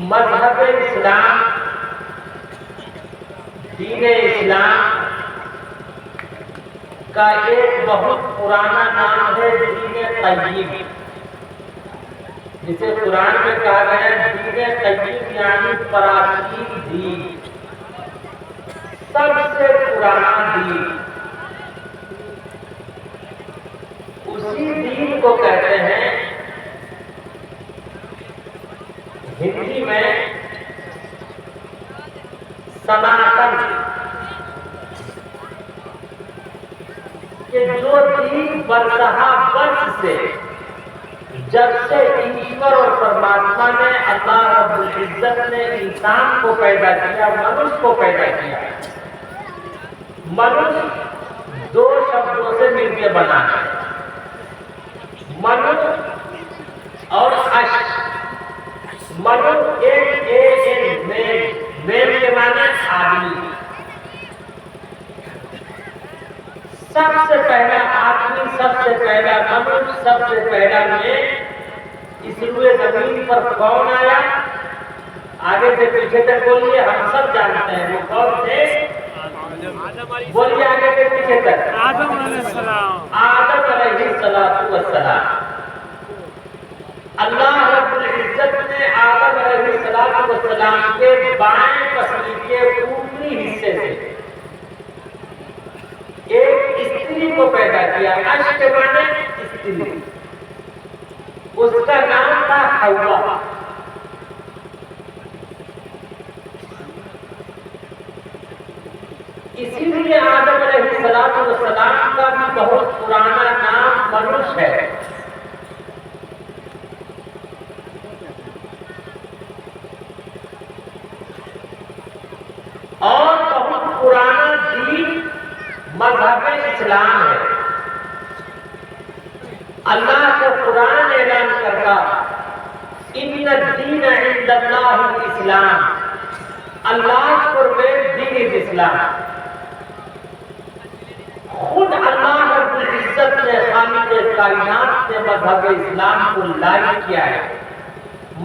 مذہب اسلام، دین اسلام کا ایک بہت پرانا نام ہے دین قیم، جسے قرآن میں کہا گیا ہے دین قیم یعنی پراچین دین، سب سے پرانا دین۔ اسی دین کو کہتے ہیں ہندی میں سناتن، کہ جو دین برسہ برس سے جب سے ایشور اور پرماتما نے اللہ رب العزت نے انسان کو پیدا کیا، منش کو پیدا کیا، منش دو شبدوں سے مل کے بنا ہے، منو اور اش۔ منو ایک میل کے معنی آدمی، سب سے پہلا آدمی، سب سے پہلا منش، سب سے پہلا میل اس روئے زمین پر کون آیا؟ آگے سے پیچھے تک بولیے، ہم سب جانتے ہیں وہ کون تھے، بولیے آگے سے پیچھے تک۔ آدم علیہ السلام۔ آدم علیہ السلام۔ اللہ رب العزت نے آدم علیہ السلام کے بائیں پسلی کے اوپری حصے سے ایک استری کو پیدا کیا، اش کے معنی استری، اس کا نام تھا حوا۔ اسی لیے آدم علیہ السلام کا بھی بہت پرانا نام منش ہے۔ اور بہت پرانا دین مذہب اسلام ہے۔ اللہ کا قرآن اعلان کرتا ان الدین عند اللہ الاسلام، اللہ قرب دین اسلام۔ خود اللہ رب العزت نے خالق کائنات نے مذہب اسلام کو لائق کیا ہے،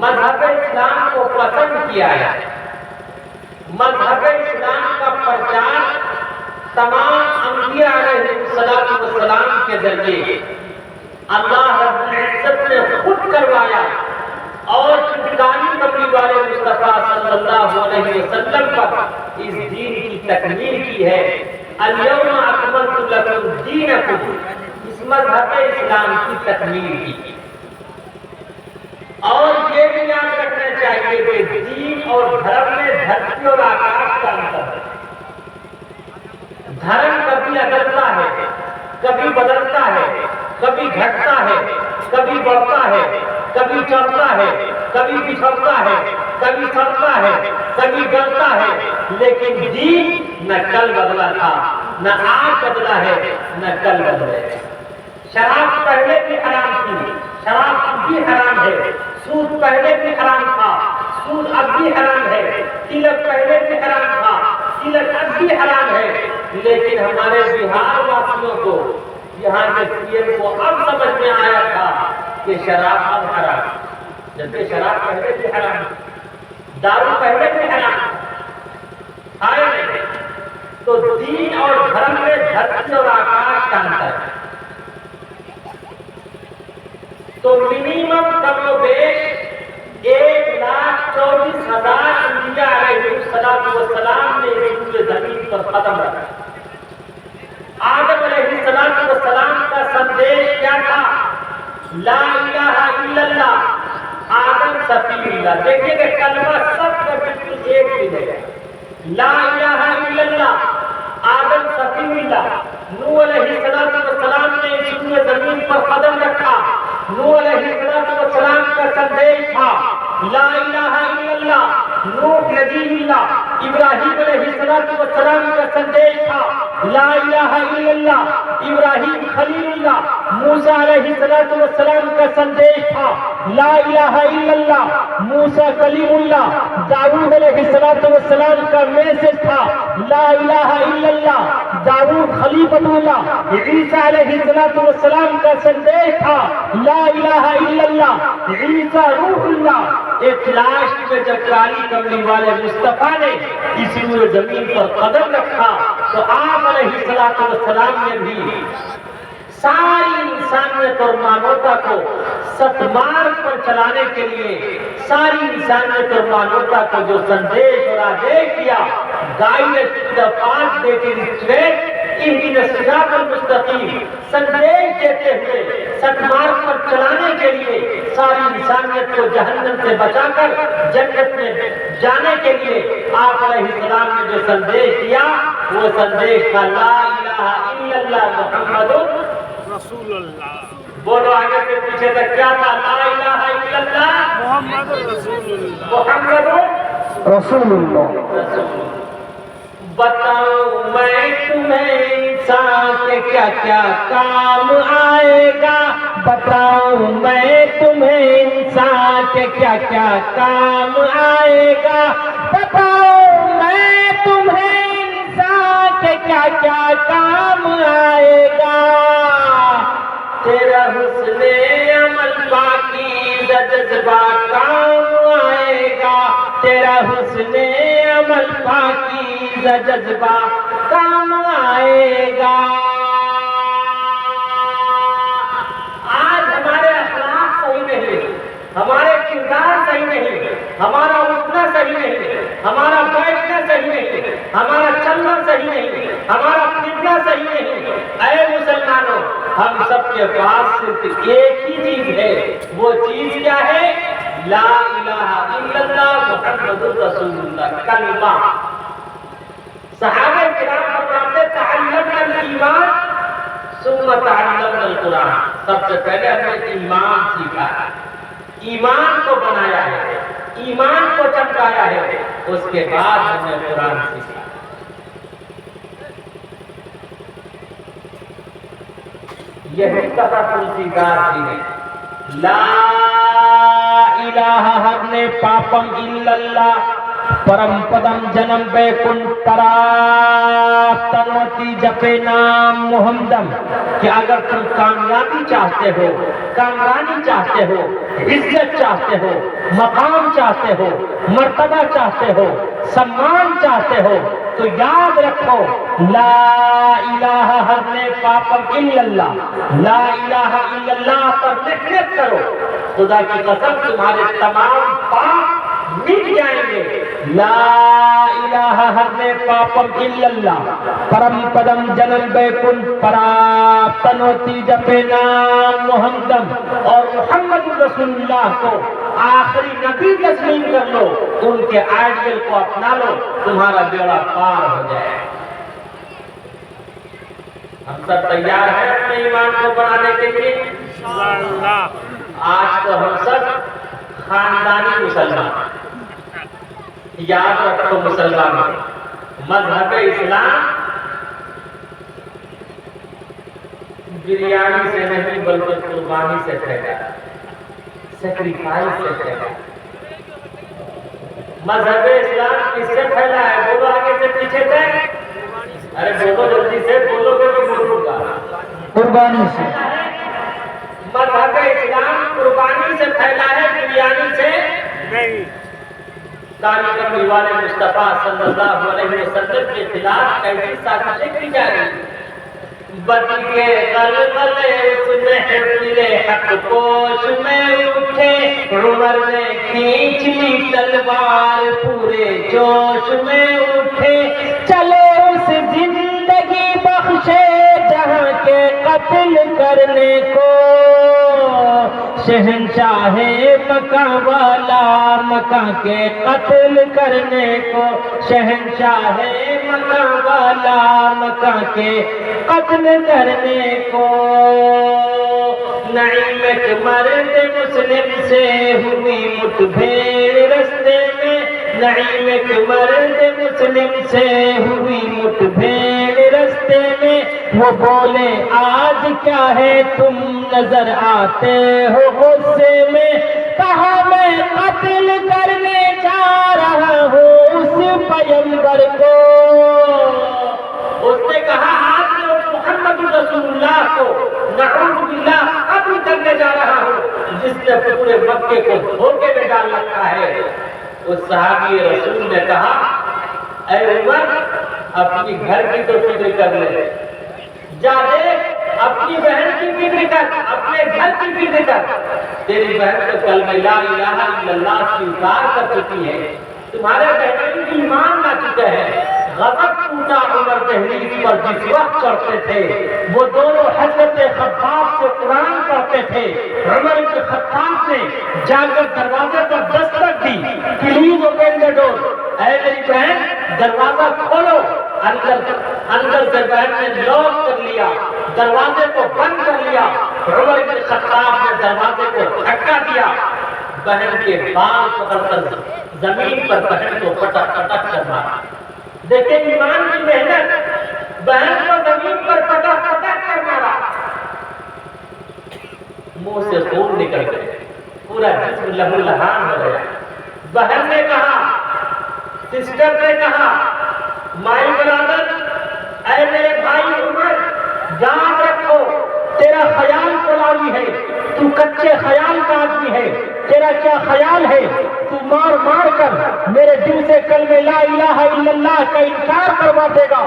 مذہب اسلام کو پسند کیا ہے۔ مذہب اسلام کا پرچار تمام انبیاء علیہ السلام کے ذریعے اللہ رب العزت نے خود کروایا، اور چٹکانی نبی والے مصطفیٰ صلی اللہ علیہ وسلم پر اس دین کی تکمیل کی ہے۔ الیوم اکملت لکم دینکم، اس مذہب اسلام کی تکمیل کی۔ اور یہ بھی یاد رکھنا چاہیے کہ دین اور دھرم میں دھرتی اور آکاش کا انتر ہے۔ دھرم کبھی بدلتا ہے، کبھی بدلتا ہے، کبھی گھٹتا ہے، کبھی بڑھتا ہے، کبھی چڑھتا ہے، کبھی پچھڑتا ہے، کبھی سڑتا ہے، کبھی گلتا ہے، لیکن دین نہ کل بدلا تھا، نہ آج بدلا ہے، نہ کل بدلے۔ شراب پہلے بھی حرام تھی، شراب اب بھی حرام ہے، سود پہلے بھی حرام تھا، سود اب بھی حرام ہے، تلک پہلے بھی حرام تھا، تلک اب بھی حرام ہے، لیکن ہمارے بہار واسیوں کو، یہاں کے سیم کو اب سمجھ میں آیا تھا کہ شراب اب حرام، جبکہ شراب پہلے بھی حرام، دارو پہلے بھی حرام ہے۔ تو دین اور دھرم میں دھرتی اور آکاش کا انتر ہے۔ تو منیمم کم و بیش 1,24,000 انبیاء علیہ السلام نے روئے زمین پر قدم رکھا۔ آدم علیہ السلام کا سندیش کیا تھا؟ لا الہ الا اللہ، آدم صفی اللہ۔ دیکھیے کہ کلمہ سب کا بالکل ایک ملے گا، لا الہ الا اللہ، آدم صفی اللہ۔ نوح علیہ السلام نے روئے زمین پر قدم رکھا، نوح علیہ السلام کا سندیش تھا لا الہ الا اللہ۔ نوح نبی اللہ، ابراہیم علیہ السلام کا سندیش تھا لا الہ الا اللہ، ابراہیم خلیل اللہ، موسیٰ علیہ السلام کا سندیش تھا لا الہ الا اللہ، موسیٰ کلیم اللہ، داؤد علیہ السلام کا میسج تھا لا الہ الا اللہ، داؤد خلیفۃ اللہ، عیسیٰ علیہ السلام کا سندیش تھا لا الہ الا اللہ، عیسیٰ روح اللہ۔ ایک لاشت میں جب کالی کملی والے مصطفیٰ نے اس روئے زمین پر قدم رکھا تو آپ علیہ السلام نے بھی ساری انسانیت اور مانوتا کو ستمارگ پر چلانے کے لیے، ساری انسانیت اور مانوتا کو جو سندیش اور آدیش کیا، گائیڈ دا پاتھ دے کے اسٹریٹ اہدنا الصراط المستقیم، سندیش دیتے ہوئے ستمارگ پر چلانے کے لیے، ساری انسانیت کو جہنم سے بچا کر جنت میں جانے کے لیے آپ علیہ السلام نے جو سندیش دیا، وہ سندیش کا لا الہ الا اللہ محمد رسول اللہ۔ بولو آگے سے پیچھے تک کیا تھا؟ لا الہ الا اللہ محمد رسول اللہ، محمد رسول اللہ۔ بتاؤں میں تمہیں انسان کے کیا کیا کام آئے گا، بتاؤں میں تمہیں انسان کے کیا کیا کام آئے گا، بتاؤں میں تمہیں انسان کے کیا کیا کام آئے گا، تیرا حسن عمل پاکیزہ جذبہ کام آئے گا، تیرا حسن عمل پاکیزہ جذبہ کام آئے گا۔ آج ہمارے اخلاق صحیح نہیں، ہمارے کردار صحیح نہیں، ہمارا اٹھنا صحیح نہیں، ہمارا بیٹھنا صحیح نہیں، ہمارا چلنا صحیح نہیں، ہمارا پھرنا صحیح نہیں۔ اے مسلمانوں، ہم سب کے پاس صرف ایک ہی چیز ہے، وہ چیز کیا ہے؟ لا الہ الا اللہ محمد رسول اللہ، کلمہ۔ صحابہ کرام فرماتے تعلمنا الایمان ثم تعلمنا القرآن، سب سے پہلے ہم نے ایمان سیکھا ہے، ایمان کو بنایا ہے، ایمان کو چمکایا ہے، اس کے بعد ہم نے قرآن سیکھا۔ یہی تفصیل گار ہے لا الہ ہرنے پاپم الا اللہ پرم پدم جنم بے کن تنوتی جپے نام محمدم، کہ اگر تم کامیابی چاہتے ہو، کامرانی چاہتے ہو، عزت چاہتے ہو، مقام چاہتے ہو، مرتبہ چاہتے ہو، سمان چاہتے ہو، تو یاد رکھو لا الہ ہرنے پاپم الا اللہ، لا الہ الا اللہ پر محنت کرو، خدا کی قسم تمہارے تمام پاپ مٹ جائیں گے۔ لا الہ ہرنے پاپم الا اللہ پرم پدم جنم بے کن پراپتنوتی جپے نام محمدم، اور محمد رسول اللہ کو آخری نبی تسلیم کر لو، ان کے آئیڈیل کو اپنا لو، تمہارا بیڑا پار ہو جائے۔ ہم سب تیار ہیں اپنے ایمان کو بنانے کے لیے؟ آج تو ہم سب خاندانی مسلمان، یاد رکھو مسلمان، مذہب اسلام بریانی سے نہیں بلکہ قربانی سے پھیلا، سیکریفائس سے پھیلا۔ مذہب اسلام کس سے پھیلا ہے؟ بولو آگے سے پیچھے تک، ارے بولو جلدی سے، بولو گے تو بولو گا، قربانی سے۔ مذہب اسلام قربانی سے پھیلا ہے، بریانی سے نہیں۔ کالی کملی والے مصطفیٰ صلی اللہ علیہ وسلم کے خلاف کیسی سازشیں کی جا رہی؟ بد کے غلغلے اس محفل حق پوش میں اٹھے، عمر نے کھینچ لی تلوار پورے جوش میں اٹھے، چلے اس زندگی بخشے جہاں کے قتل کرنے کو، شہنشاہ مکہ والا مکہ کے قتل کرنے کو، شہنشاہ مکہ والا مکہ کے قتل کرنے کو، نعیم ایک مرد مسلم سے ہوئی مٹ بھیڑ رستے میں، نعیم ایک مرد مسلم سے ہوئی مٹ بھیڑ رستے میں، وہ بولے آج کیا ہے تم نظر آتے ہو غصے میں، کہا میں قتل کرنے جا رہا ہوں اس پیغمبر کو۔ اس نے کہا آج میں محمد رسول اللہ کو نعوذ باللہ قتل کرنے جا رہا ہوں جس نے پورے مکے کو دھوکے میں ڈال رکھا ہے۔ اس صحابی رسول نے کہا اے عمر اپنی گھر کی تو فکر کر لے، جا دیکھ اپنی بہن کی فکر کر، اپنے گھر کی فکر کر، تیری بہن تو کلمہ لا الہ الا اللہ سویکار کر چکی ہے، تمہارے بہن بھی ایمان لا چکے ہیں۔ غضب ٹوٹا عمر تحریر پر جس وقت کرتے تھے، وہ دونوں حضرت خباب سے قرآن پڑھتے تھے۔ عمر بن خطاب نے جا کر دروازے پر دستک دی، پلیز اوپن دی ڈور، اے میری بہن دروازہ کھولو۔ اندر سے بہن نے لاک کر لیا، دروازے کو بند کر لیا۔ عمر بن خطاب نے دروازے کو دھکا دیا، بہن کے بال پکڑ کر زمین پر بہن کو پٹک پٹک کر مارا۔ دیکھیں ایمان کی محنت، بہن کو زمین پر پٹک پٹک کر مارا، منہ سے خون نکل گئے، پورا جسم لہو لہان ہو گیا۔ بہن نے کہا، سسٹر نے کہا مائی برادر، اے میرے بھائی عمر یاد رکھو تیرا خیال کلاوی ہے، تو کچے خیال کا آدمی ہے، تیرا کیا خیال ہے تو مار مار کر میرے دل سے کلمہ لا الہ الا اللہ کا انکار کروا دے گا۔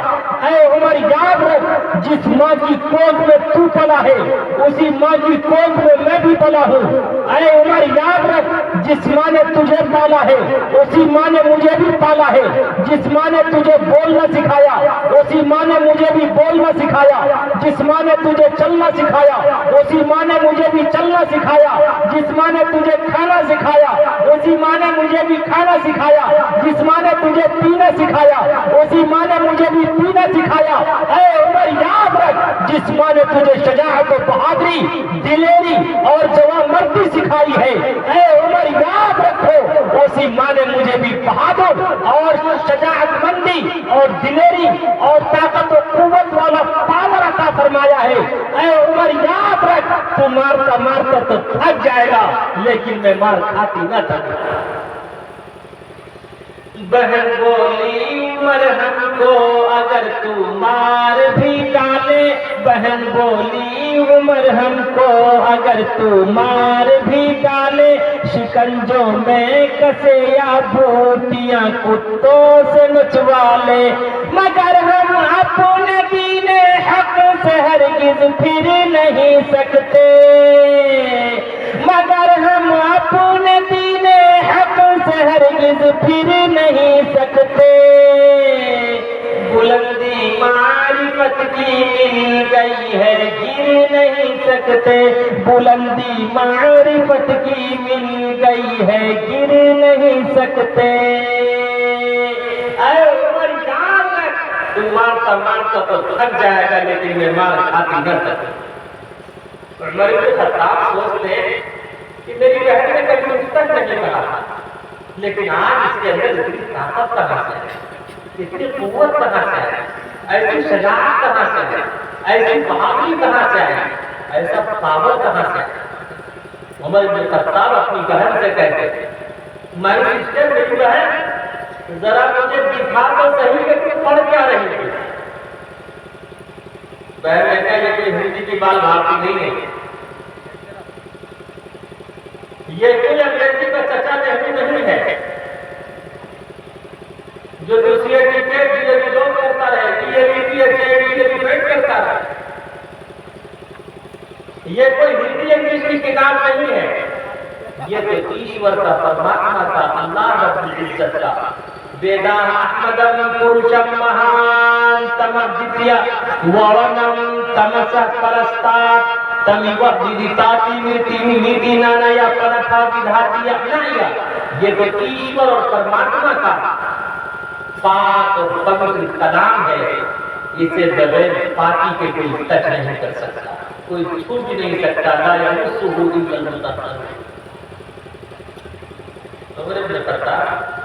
اے عمر یاد رکھ جس ماں کی گود میں تو پلا ہے اسی ماں کی گود میں میں بھی پلا ہوں۔ اے عمر یاد رکھ جس ماں نے تجھے پالا ہے اسی ماں نے مجھے بھی پالا ہے، جس ماں نے تجھے بولنا سکھایا اسی ماں نے مجھے بھی بولنا سکھایا، جس ماں نے تجھے چلنا سکھایا اسی ماں نے مجھے بھی چلنا سکھایا، جس ماں نے تجھے کھانا سکھایا اسی ماں نے مجھے بھی کھانا سکھایا، جس ماں نے تجھے پینا سکھایا اسی ماں نے مجھے بھی پینا سکھایا۔ اے عمر یاد رکھ جس ماں نے تجھے شجاعت و بہادری، دلیری اور جوان مردی سکھائی ہے، اے عمر یاد رکھو اسی ماں نے مجھے بھی بہادر اور شجاعت مندی اور دلیری اور طاقت و قوت والا پاور عطا فرمایا ہے۔ اے عمر یاد رکھ تو مارتا مارتا تو تھک جائے گا لیکن میں مار کھاتی نہ تھک۔ بہن بولی عمر ہم کو اگر تو مار بھی ڈالے، بہن بولی عمر ہم کو اگر تو مار بھی ڈالے، شکنجوں میں کسے یا بھوٹیاں کتوں سے نچوا لے، مگر ہم اپنے دین حق سے ہرگز پھر نہیں سکتے، مگر ہم اپنے دین حق سے ہرگز پھر نہیں سکتے، بلندی معرفت کی مل گئی ہے گر نہیں سکتے، بلندی معرفت کی مل گئی ہے گر نہیں سکتے۔ اے عمر یاد رکھ تو مارتا مارتا تو تھک جائے گا لیکن میں مار کھاتی نہ سکتی۔ عمر بن خطاب سوچتے کہ میری بہن نے کبھی مجھ تک نہیں کہا لیکن آج اس کے اندر اتنی طاقت کہاں سے ہے، اتنی قوت کہاں سے ہے، ایسی شجاعت کہاں سے ہے، ایسی بہادری کہاں سے ہے، ایسا پاور کہاں سے ہے۔ عمر بن خطاب اپنی بہن سے کہتے تھے میری سسٹر میری بہن ذرا مجھے دکھا تو صحیح کہ تم پڑھ کیا رہی تھی۔ بہن نے کہا یہ کوئی ہندی کی بال بھارتی نہیں ہے، یہ کوئی انگریزی کا چچا نہرو نہیں ہے جو دوسرے ٹکٹ ڈیلیوری کرتا رہے، ڈیلیوری کرتا رہے، یہ کوئی ہندی انگلش کی کتاب نہیں ہے، یہ تو ایشور کا پرماتما کا اللہ رب العزت کا ویدام احمدم پروشم مہان تمجدیا وورنم تمسہ پرستات تمی وقت دیتاتی مرتی میتی نانا یا پرتھا ودھاتی یا نایا، یہ تو ایشور اور پرماتما کا پاک اور پوتر کلام ہے، اسے بغیر پاکی کے کوئی ٹچ نہیں کر سکتا، کوئی چھو بھی نہیں سکتا، لا یمسہ الا المطہرون۔ عمر بن خطاب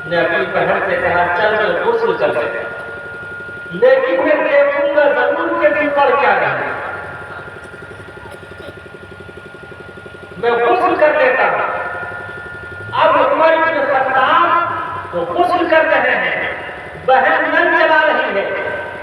نے اپنی بہن سے کہا چل میں غسل کر لے، لیکن میں دیکھوں گا ضرور کہ تم پر کیا کرنا. میں غسل کر لیتا ہوں. اب عمر بن خطاب تو غسل کر رہے ہیں، بہن نل چلا رہی ہے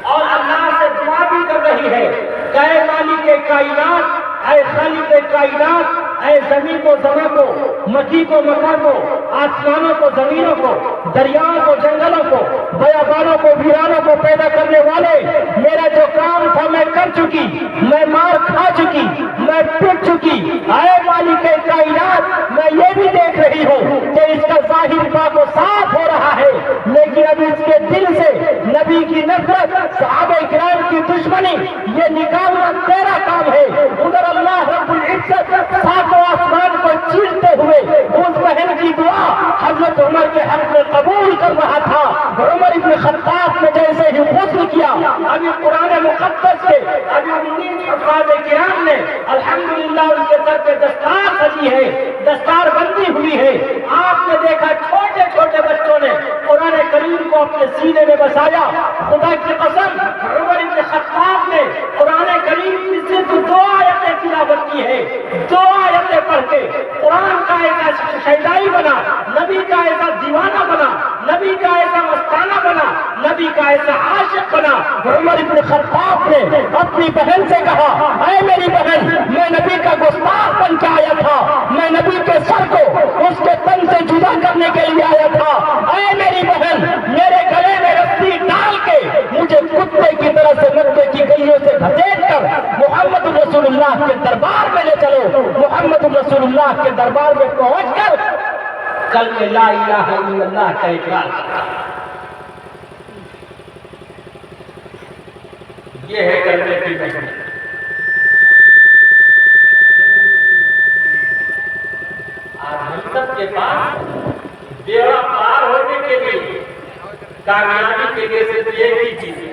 اور اللہ سے دعا بھی کر رہی ہے کہ اے مالک کائنات، اے خالق کائنات، اے زمین کو زمین کو، مٹی کو مکان کو، آسمانوں کو زمینوں کو، دریاؤں کو جنگلوں کو، بیابانوں کو ویرانوں کو پیدا کرنے والے، میرا جو کام تھا میں کر چکی، میں مار کھا چکی، میں پٹ چکی. اے مالک کائنات، میں یہ بھی دیکھ رہی ہوں کہ اس کا ظاہر پاک و صاف ہو رہا ہے، لیکن اب اس کے دل سے نبی کی نفرت، صحابہ کرام کی دشمنی، یہ نکالنا تیرا کام ہے. ادھر اللہ رب العزت ساتوں آسمان کو چیرتے ہوئے اس بہن کی دعا حضرت عمر کے حق میں قبول کر رہا تھا. عمر بن خطاب نے جیسے ہی غسل کیا، ابھی قرآن مقدس کے ابھی 19 افراد کرام نے الحمدللہ ان کے سر پہ دستار سجی ہے، دستار بندی ہوئی ہے. آپ نے دیکھا چھوٹے چھوٹے بچوں نے قرآن کریم کو اپنے سینے میں بسایا. خدا کی قسم عمر بن خطاب نے قرآن کریم کی صرف 2 آیتیں تلاوت کی ہے. 2 آیتیں پڑھ کے قرآن کا ایسا شیدائی بنا، نبی کا ایسا دیوانہ بنا، نبی کا ایسا مستانہ بنا، نبی کا ایسا عاشق بنا. عمر بن خطاب نے اپنی بہن سے کہا، اے میری بہن، میں نبی کا گستاخ بن کے آیا تھا، میں نبی کے سر کو اس کے تن سے جدا کرنے کے لیے آیا تھا. اے میری بہن، میرے گلے میں رسی ڈال کے مجھے کتے کی طرح سے مکے کی گلیوں سے گھسیٹ کر محمد رسول اللہ کے دربار میں لے چلو. محمد رسول اللہ کے دربار میں پہنچ کر کلمہ لا الہ الا اللہ کا اقرار کرا. یہ ہے کلمے کی محنت. آج ہم سب کے پاس بیڑا پار ہونے کے لیے، کامیابی کے لیے صرف ایک ہی چیز ہے،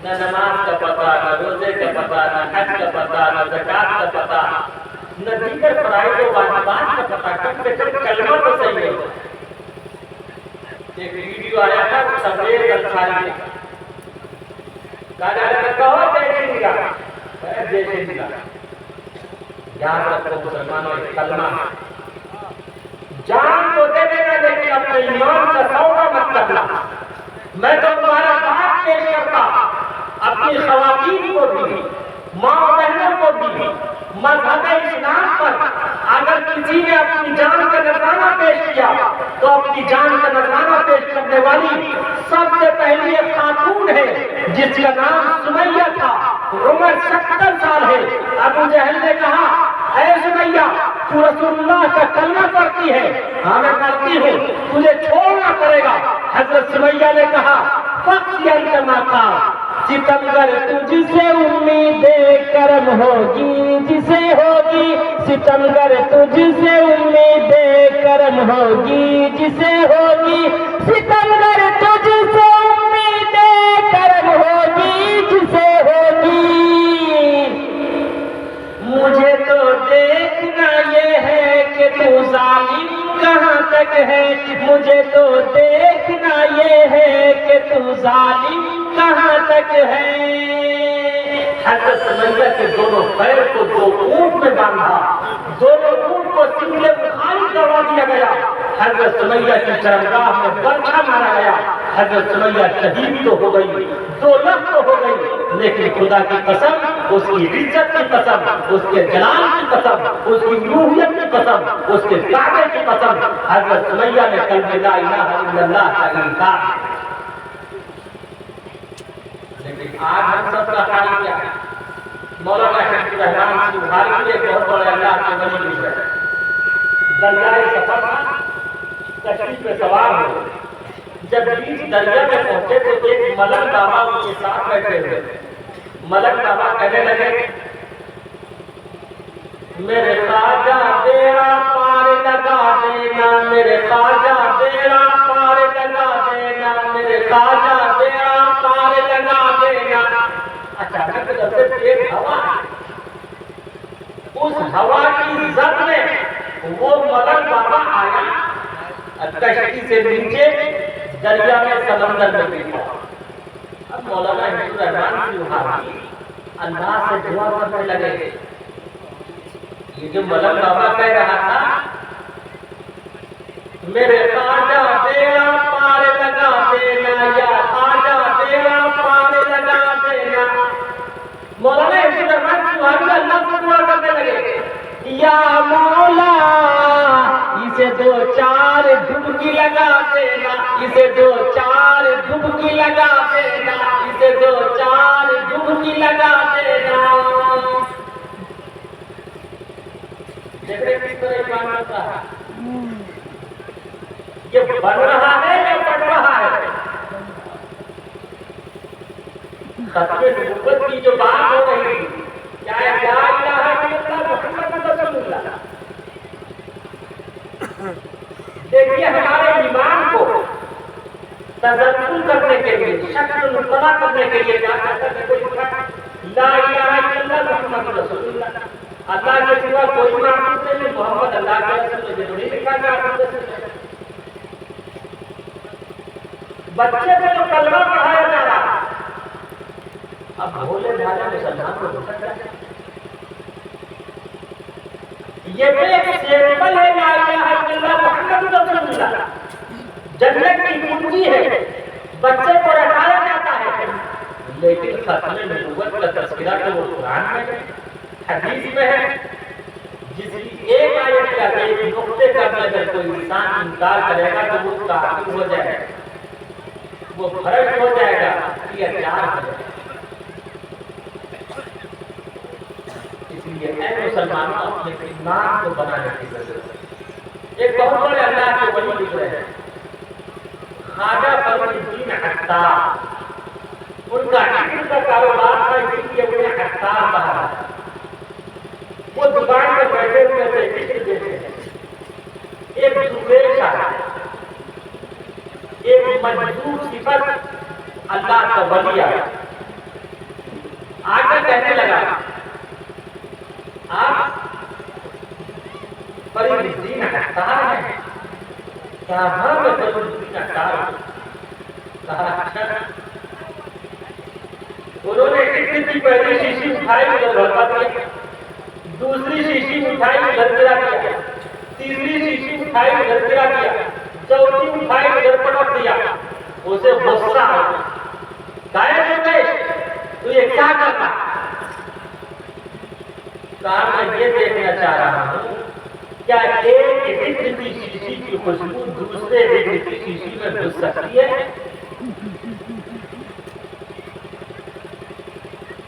نہ نماز کا پتہ، نہ روزے کا پتہ، نہ حج کا پتہ، نہ زکات کا پتہ، نہ دیگر فرائض و واجبات کا پتہ. کم سے کم کلمہ تو صحیح ہو. ایک ویڈیو آیا تھا سبیر انصاری کا، کہا جا رہا کہو جیسے ملا، جیسے ملا. یاد رکھو مسلمانوں، ایک کلمہ جان تو دے دینا لیکن اپنے ایمان کا سودا مت کرنا. میں تو تمہارا بات پیش کرتا اپنی خواتین کو بھی، ماں بہنوں کو بھی، مذہب اسلام پر اگر کسی نے اپنی جان کا نذرانہ پیش کیا تو اپنی جان کا نذرانہ پیش کرنے والی سب سے پہلی ایک خاتون ہے جس کا نام سمیہ تھا. عمر 70 سال ہے. ابو جہل نے کہا، اے سمیہ، تو رسول اللہ کا کلمہ پڑھتی ہے؟ ہاں میں پڑھتی ہوں، تجھے چھوڑنا پڑے گا. حضرت سمیہ نے کہا، فقی انتما کا ستمگر تجھ سے امید کرم ہوگی جسے ہوگی، ستمگر تجھ سے امید کرم ہوگی جسے ہوگی، ستمگر تجھ سے امید کرم ہوگی جسے ہوگی. مجھے تو دیکھنا یہ ہے کہ تو ظالم کہاں تک ہے، مجھے تو دیکھنا یہ ہے کہ تو ظالم کہاں تک ہے. حضرت سمیہ کے دونوں پیر کو 2 اونٹ میں باندھا، دونوں اونٹ کو سنگلے بخاری کروا دیا گیا. حضرت سمیہ کی چرمگاہ میں برچھا مارا گیا. حضرت سمیہ شہید تو ہو گئی، 2 لخت تو ہو گئی، لیکن خدا کی قسم، اس کی عزت کی قسم، اس کے جلال کی قسم، اس کی روحیت کی قسم، اس کے کعبے کی قسم، حضرت سمیہ نے کلمہ لا الہ الا اللہ کا انکار. لیکن آج ہم سب کا حال کیا ہے؟ مولانا حفیظ الرحمان سبحانی کے بہت بڑے اللہ کے ولی گزرے، دریائے سفر کشتی پہ سوار ہوئے. جب بیچ دریا میں پہنچے تو ایک ملک بابا ان کے ساتھ بیٹھے ہوئے. ملک بابا کہنے لگے، میرے خواجہ بیڑا پار لگا دینا، میرے خواجہ بیڑا پار لگا دینا، میرے خواجہ بیڑا پار لگا دینا. اچانک ایک ہوا، اس ہوا کی زد میں وہ ملک بابا آیا کشتی سے نیچے دریا میں سمندر میں بیٹھا. اب مولانا حفیظ الرحمان سبحانی اللہ سے دعا کرنے لگے. یہ جو ملک بابا کہہ رہا تھا میرے خواجہ بیڑا پار لگا دینا یا خواجہ بیڑا پار لگا دینا. مولانا حفیظ الرحمان سبحانی اللہ سے دعا کرنے لگے یا مولا اسے 2-4 ڈبکی لگا دینا, اسے 2-4 ڈبکی لگا دینا, اسے 2-4 ڈبکی لگا دینا. دیکھیں کس طرح ایمان ہوتا ہے, یہ بن رہا ہے یا پڑھ رہا ہے. ختم نبوت کی جو بات ہو رہی تھی کیا ہے, لا الہ الا اللہ محمد رسول اللہ. دیکھیے ہمارے ایمان کو تزلزل کرنے کے لیے, شکل مبتلا کرنے کے لیے کیا کرتا ہے, کوئی لا الہ الا اللہ محمد رسول اللہ. اللہ کے سوا کوئی معبود نہیں, محمد اللہ کا رسول ہے. یہ نہیں لکھا کہ آپ بچے کو جو کلمہ پڑھایا جا رہا اب بھولے بھالے مسلمان کو دکھتا ہے. یہ بھی ایک سیمپل ہے لا الہ الا اللہ محمد رسول اللہ. جنت کی کنجی ہے, بچے کو رٹایا جاتا ہے, لیکن ختم نبوت کا تذکرہ تو وہ قرآن میں ہے, حدیث میں ہے. جس کی ایک آیت کا ایک نقطے کا اگر کوئی انسان انکار کرے گا تو وہ کافر ہو جائے گا, وہ فرق ہو جائے گا, یہ اچار ہو جائے گا. اس لیے اے مسلمانوں اپنے ایمان کو بنانے کی ضرورت ہے. ایک بہت بڑے اللہ کے ولی گزرے ہیں خواجہ فرید الدین عطار. ان کا علم کا کاروبار تھا, اسی لیے انہیں عطار کہا. وہ دکان پر بیٹھے ہوئے تھے, علم دیتے ہیں. ایک درویش آیا, ایک مجذوب صفت اللہ کا ولی آیا, آ کر کہنے لگا آپ فرید الدین عطار ہیں؟ کہا ہاں میں فرید الدین عطار ہوں. کہا اچھا. انہوں نے اتنی پہلی شیشی اٹھائی ادھر بھرپا دیا, دوسری شیشی اٹھائی ادھر گرا دیا, تیسری شیشی اٹھائی ادھر گرا دیا, چوتھی اٹھائی ادھر پٹک دیا. اسے غصہ آ گیا, غائب ہو گئے, تو یہ کیا کرنا؟ کہا میں یہ دیکھنا چاہ رہا ہوں کیا ایک ذکر کی شیشی کی خوشبو دوسرے ذکر کی شیشی میں گھس سکتی ہے؟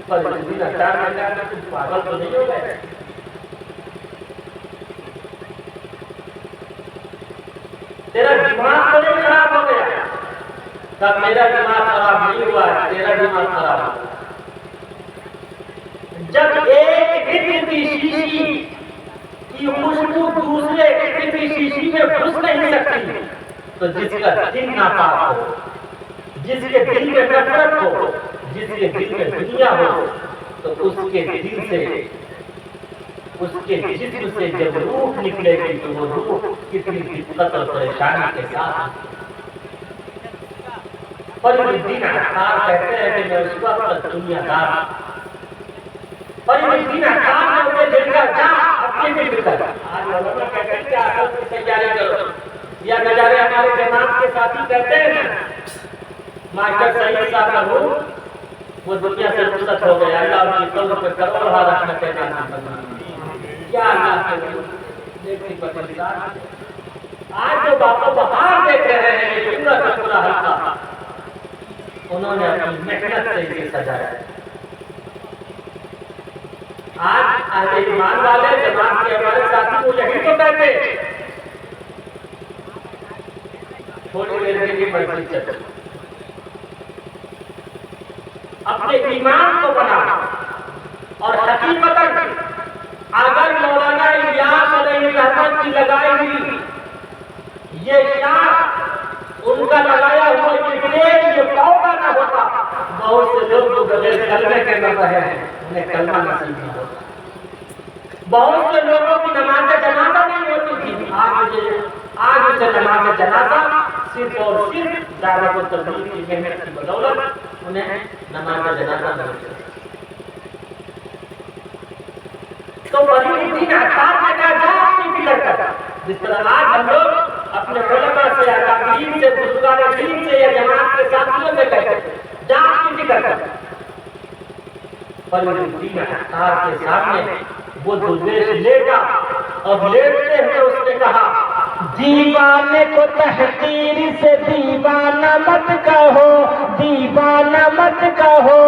پر الدین عطار نے کہا کہ تم پاگل تو نہیں ہو گئے, تیرا دماغ تو نہیں خراب ہو گیا؟ کہا میرا دماغ خراب نہیں ہوا ہے, تیرا دماغ خراب ہوا. جب ایک ذکر کی شیشی کی خوشبو دوسرے ذکر کی شیشی میں گھس نہیں سکتی, تو جس کا دل ناپاک ہو, جس کے دل میں نفرت ہو, جس کے دل میں دنیا ہو, تو اس کے دل سے, اس کے جسم سے جب روح نکلے گی تو وہ روح کتنی دقت اور پریشانی کے ساتھ. فرید الدین عطار کہتے ہیں کہ میں اس وقت دنیا دار, فرید الدین عطار نے مجھے دل کا جا اپنے دل کا. آج علماء کہتے ہیں کہ آخرت کی تیاری کرو, یا نظارے ہمارے جماعت کے ساتھی کہتے ہیں ماسٹر سعید صاحب کا روح وہ دنیا سے رخصت ہو گیا, اللہ ان کی قبر پہ کروڑ رحمتیں نازل فرمائے. کیا اللہ کے دیکھنے پر پریشان. آج جو باپو بہار دیکھ رہے ہیں یہ پورا کا پورا حلقہ انہوں نے اپنی محنت سے یہ سجایا. آج اہل ایمان والے جماعت کے ہمارے ساتھی وہ یہی تو کہتے تھوڑی دیر کے لیے مسجد چلو, اپنے ایمان کو بنا. اور حقیقتاً اگر مولانا الیاس علیہ الرحمت کی لگائی ہوئی یہ شاخ ان کا لگایا ہوا یہ پیڑ یہ پودا نہ ہوتا, بہت سے لوگ جو بغیر کلمے کے نہ رہے ہیں انہیں کلمہ نصیب نہ ہوتا. بہت سے لوگوں کی نماز جنازہ نہیں ہوتی تھی, آج اسے نماز جنازہ صرف اور صرف دعوت و تبلیغ کی محنت کی بدولت انہیں نماز جنازہ نہیں. تو ولی الدین عطار نے کہا جا اپنی فکر کر. جس طرح آج ہم لوگ اپنے علماء سے یا اکابرین سے بزرگان دین سے یا جماعت کے ساتھیوں سے کہتے ہیں جا اپنی فکر کر. ولی الدین عطار کے سامنے وہ درویش لیٹا اور لیٹتے ہوئے اس نے کہا دیوانے کو تحقیر سے دیوانہ مت کہو, دیوانہ مت کہو,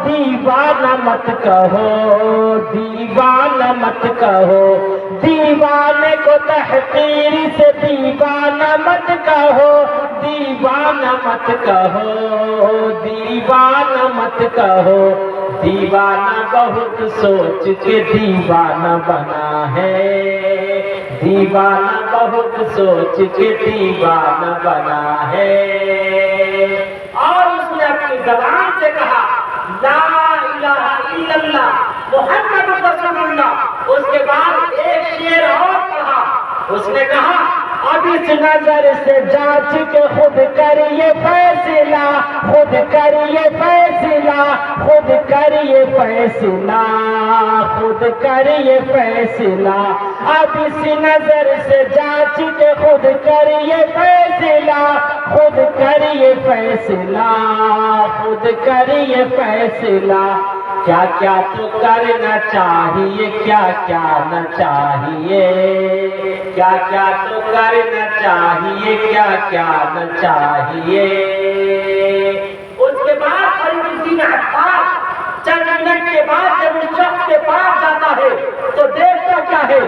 دیوانہ مت کہو, دیوانہ مت کہو. دیوانے کو تحقیر سے دیوانہ مت کہو, دیوانہ مت کہو, دیوانہ مت کہو. دیوانہ بہت سوچ کے دیوانہ بنا ہے, دیوانہ بہت سوچ کے دیوانہ بنا ہے. اور اس نے اپنی زبان سے کہا لا الہ الا اللہ محمد رسول اللہ. اس کے بعد ایک شعر اور پڑھا. اس نے کہا اب اس نظر سے جانچ کے خود کریے فیصلہ, خود کریے فیصلہ, خود کریے فیصلہ, خود کریے فیصلہ. اب اس نظر سے جانچ کے خود کریے فیصلہ, خود کریے فیصلہ, خود کریے فیصلہ. کیا کیا تو کرنا چاہیے, کیا کیا نہ چاہیے, کیا کیا تو کرنا چاہیے, کیا کیا نہ چاہیے. اس کے بعد فرید الدین عطار چند منٹ کے بعد جب اس شخص کے پاس جاتا ہے تو دیکھتا کیا ہے,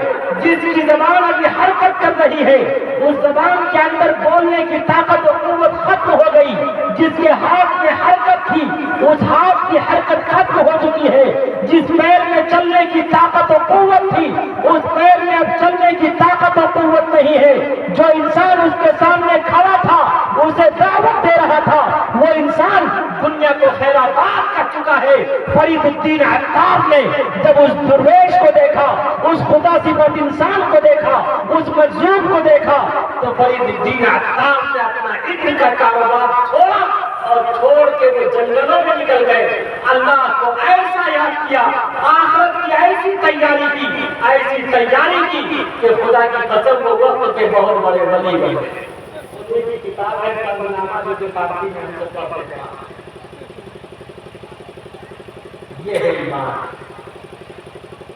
جس کی زبان ابھی حرکت کر رہی ہے اس زبان کے اندر بولنے کی طاقت و قوت ختم ہو گئی. جس کے ہاتھ میں حرکت تھی اس ہاتھ کی حرکت ختم ہو چکی ہے. جس پیر میں چلنے کی طاقت و قوت تھی اس پیر میں اب چلنے کی طاقت و قوت نہیں ہے. جو انسان اس کے سامنے کھڑا تھا اسے دعوت دے رہا تھا وہ انسان دنیا کو خیر آباد کر چکا ہے. فرید الدین عطار نے جب اس درویش کو دیکھا, اس خدا صفت انسان کو دیکھا, اس مجذوب کو دیکھا تو فرید الدین عطار نے اپنا علم کا کاروبار چھوڑا اور چھوڑ کے وہ جنگلوں میں نکل گئے. اللہ کو ایسا یاد کیا, آخرت کی ایسی تیاری کی, ایسی تیاری کی کہ خدا کی قسم وہ وقت کے بہت بڑے ولی بن گئے. کی کتاب ہے کارنامہ جو کہ فارسی میں ہم سب پڑھتے ہیں. یہ ہے ایمان.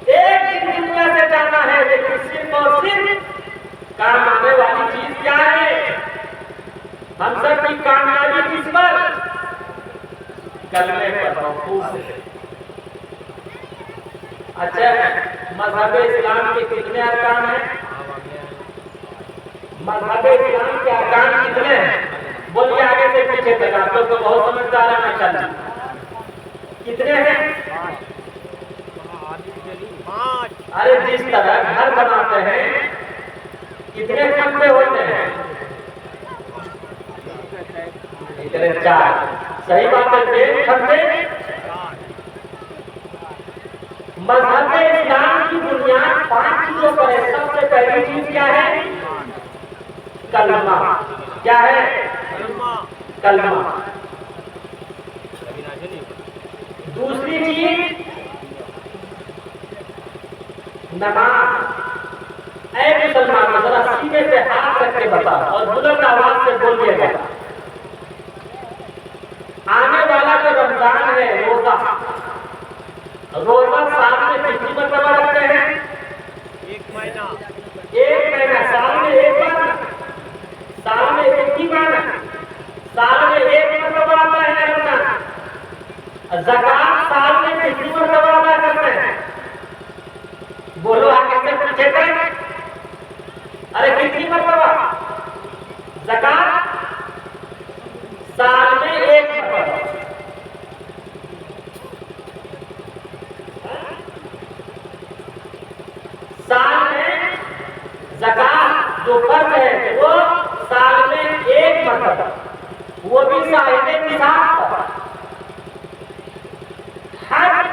ایک دن دنیا سے جانا ہے لیکن صرف اور صرف کام آنے والی چیز کیا ہے؟ ہم سب کی کامیابی کس پر؟ کلمے پر محفوظ ہے. اچھا مذہب اسلام کے کتنے ارکان ہیں؟ مذہب اسلام کے ارکان کتنے ہیں؟ بولیے آگے سے پیچھے تک, آپ لوگ تو بہت سمجھدار ہیں ماشاءاللہ. کتنے ہیں؟ ارے جس طرح گھر بناتے ہیں کتنے کھمبے ہوتے ہیں؟ اتنے 4. صحیح بات ہے, 3 کھمبے. مذہب اسلام کی بنیاد 5 چیزوں پر ہے. سب سے پہلی چیز کیا ہے؟ کلمہ. کیا ہے؟ کلمہ. دوسری چیز نماز. اے مسلمان ذرا سینے پہ ہاتھ رکھ کے بتا اور بلند آواز سے بولیے گا. آنے والا جو رمضان ہے روزہ, روزہ سال میں کتنی مرتبہ رکھتے ہیں؟ 1 مہینہ. 1 مہینہ. سال میں 1 بار, سال میں 1 ہی بار, سال میں 1 مرتبہ آتا ہے رمضان. زکات سال میں کتنی مرتبہ ادا کرتے ہیں؟ بولو آگے سے پوچھے گا. ارے کتنی مرتبہ؟ زکات سال میں 1 مرتبہ. سال میں زکات جو فرض ہے وہ سال میں 1 مرتبہ, وہ بھی صاحب نصاب پر. حج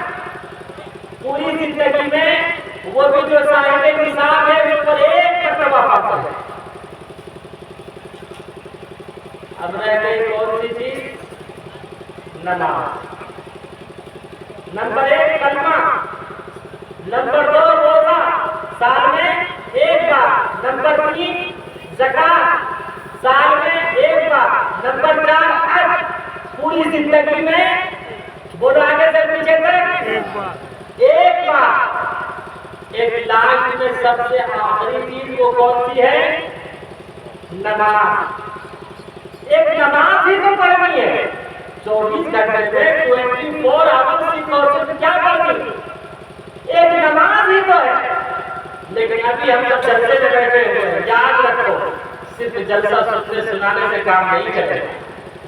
پوری زندگی میں وہ بھی جو صاحب نصاب ہے اس پر 1 مرتبہ پڑتا ہے. اب رہ گئی کون سی چیز؟ نماز، نمبر 1 کلمہ، نمبر 2 روزہ سال میں 1 بار، نمبر 3 زکات سال میں 1 بار، نمبر 4 حج پوری زندگی میں، بولو آگے سے پیچھے تک 1 بار۔ 1 لاکھ میں سب سے آخری چیز وہ کون سی ہے؟ نماز۔ ایک نماز ہی تو پڑھنی ہے 24 گھنٹے میں 24 آورس کی کورس کیا پڑھنی؟ ایک نماز ہی تو ہے۔ لیکن ابھی ہم جب جلسے میں بیٹھے ہوئے ہیں، یاد رکھو صرف جلسہ سننے سنانے سے کام نہیں چلے،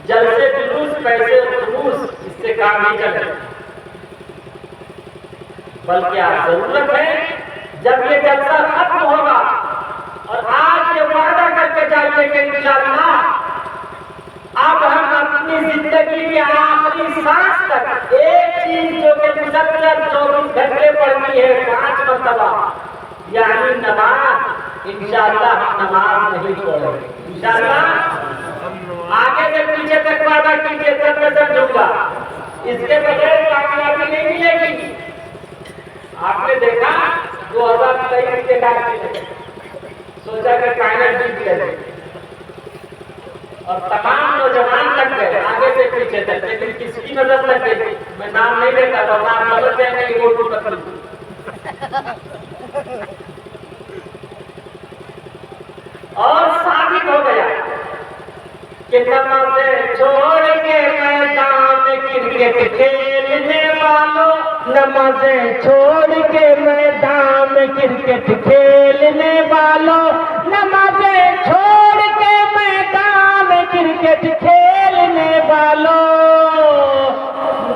جلسے جلوس پیسے خلوص اس سے کام نہیں چلے، بلکہ آپ ضرورت ہے جب یہ جلسہ ختم ہوگا اور آج یہ وعدہ کر کے جائیے کہ انشاءاللہ اب ہم اپنی زندگی کے آخری سانس تک ایک چیز جو کہ مسلسل 24 گھنٹے پڑھنی ہے 5 مرتبہ، یعنی نماز، انشاءاللہ ہم نماز نہیں چھوڑیں گے انشاءاللہ۔ آگے سے پیچھے تک وعدہ کیجیے تب میں سمجھوں گا، اس کے بغیر کامیابی نہیں ملے گی۔ آپ نے دیکھا 2023 کے بعد سوچا کہ کائنات جیت گئے اور تمام نوجوان لگ گئے آگے سے پیچھے تک، لیکن کس کی نظر لگ گئی؟ میں نام نہیں لیتا تھا، نام غلط ہے کہ وہ ٹوٹ کر اور ثابت ہو گیا کہ نمازیں چھوڑ کے میدان کرکٹ کھیلنے والوں، نمازیں چھوڑ کے میدان کرکٹ کھیلنے والوں، نمازیں چھوڑ کے میدان کرکٹ کھیلنے والوں،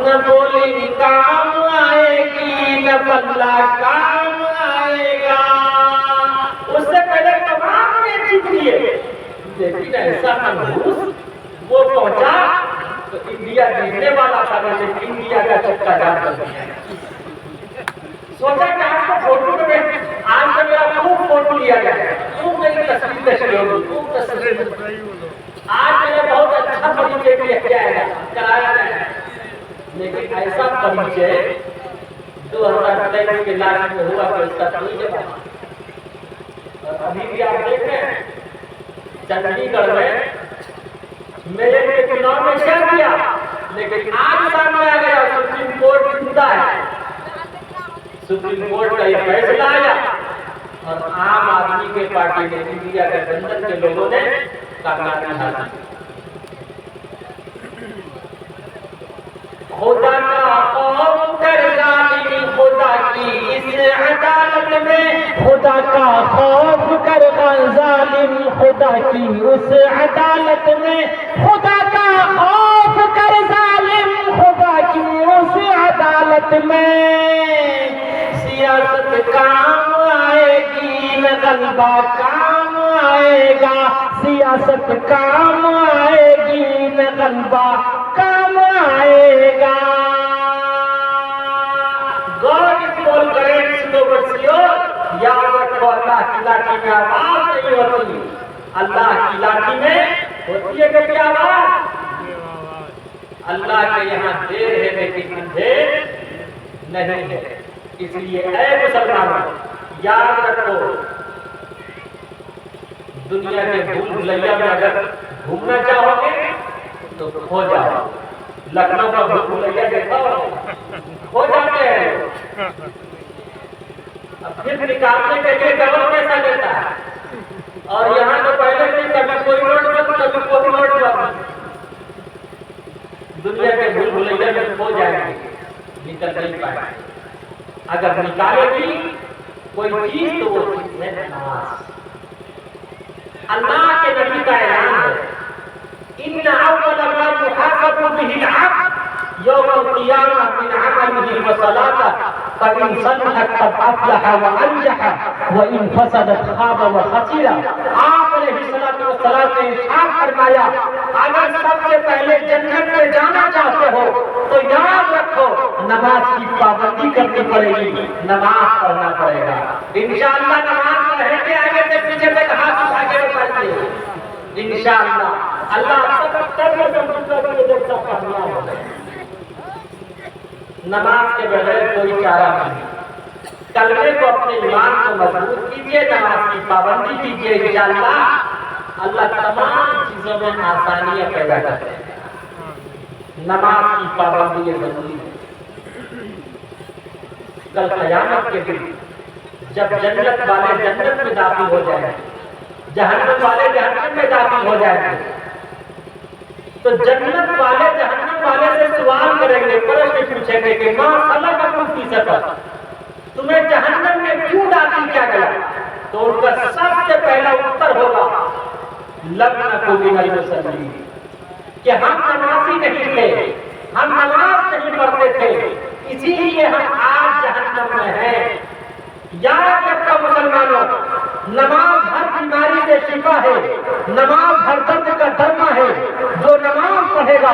نہ بولنگ کام آئے گی نہ بلہ کام آئے گا۔ اس سے پہلے تمام نے جیت لیے، لیکن ایسا منحوس وہ پہنچا تو انڈیا جیتنے والا تھا، لیکن انڈیا کا چکا جام کر دیا۔ سوچا کہ آپ کو فوٹو میں آج سے میرا خوب فوٹو لیا گیا، خوب میری تصویر تشریح ہوگی، خوب تصویر آج میں نے بہت اچھا پریچے بھی کرایا گیا، لیکن ایسا پریچے 2023 کے لاکھ میں ہوا کہ اس کا کوئی جواب۔ اور ابھی بھی آپ دیکھ رہے ہیں چندی گڑھ میں میرے کے چناؤ میں کیا کیا، لیکن آج سامنے آ گیا سپریم کورٹ زندہ ہے، سپریم کورٹ کا یہ فیصلہ آیا اور عام آدمی کے پارٹی نے، انڈیا کے گٹھبندھن کے لوگوں نے کامیابی حاصل کی۔ خدا کا خوف کر ظالم خدا کی اس عدالت میں، خدا کا خوف کر ظالم خدا کی اس عدالت میں، خدا کا خوف کر ظالم خدا کی اس عدالت میں، سیاست کام آئے گی نہ غلبہ کام آئے گا، سیاست کام آئے گی نہ غلبہ کام آئے گا۔ God is more great over you۔ یاد رکھو اللہ کی لاٹھی میں آواز نہیں ہوتی، اللہ کی لاٹھی میں ہوتی ہے کہ آواز؟ اللہ کے یہاں دیر ہے لیکن اندھیر نہیں ہے۔ اس لیے اے مسلمانوں یاد رکھو، دنیا کے بھول بھلیا میں اگر گھومنا چاہو گے تو کھو جاؤ۔ لکھنؤ کا بھول بھلیا دیکھا کھو جاتے ہیں، اب پھر نکالنے کے لیے ڈبل پیسہ لیتا ہے، اور یہاں تو پہلے سے کبھی کوئی نوٹ بند کبھی کوئی نوٹ بند۔ دنیا کے بھول بھلیا میں کھو جائیں گے، نکل نہیں پائے۔ اگر نکالے بھی کوئی چیز تو وہ چیز ہے نماز۔ اللہ کے نبی کا اعلان ہے، ان اول ما يحاسب به العبد يوم القيامة من عمله وصلاته فإن صلحت فأفلح وأنجح وإن فسدت خاب وخسر۔ آپ علیہ الصلوۃ والسلام نے ارشاد فرمایا، اگر سب سے پہلے جنت میں جانا چاہتے ہو تو یاد رکھو نماز کی پابندی کرنی پڑے گی، نماز پڑھنا پڑے گا۔ انشاءاللہ نماز پڑھیں گے، آگے سے پیچھے تک ہاتھ اٹھا کے بتائیے انشاءاللہ۔ اللہ سب کرنے سے مطلب یہ دیکھ سب کامیاب ہو گئے۔ نماز کے بغیر کوئی چارہ نہیں۔ کلمے کو اپنے ایمان کو مضبوط کیجیے، نماز کی پابندی کیجیے، انشاءاللہ اللہ تمام چیزوں میں آسانیاں پیدا کرتے ہیں۔ نماز کی پابندی یہ ضروری ہے۔ کل قیامت کے دن جب جنت والے جنت میں داخل ہو جائیں گے، جہنم والے جہنم میں داخل ہو جائیں گے، تو جنت والے جہنم والے سے سوال کریں گے، پرشن پوچھیں گے کہ ماں سلککم فی سقر، تمہیں جہنم میں کیوں داخل کیا گیا؟ تو ان کا سب سے پہلا اتر ہوگا لم نکن من المصلین، کہ ہم نمازی نہیں تھے، ہم نماز نہیں پڑھتے تھے، اسی لیے ہم آج جہنم میں ہیں۔ یاد رکھو مسلمانوں، نماز ہر بیماری سے شفا ہے، نماز ہر درد کا درما ہے۔ جو نماز پڑھے گا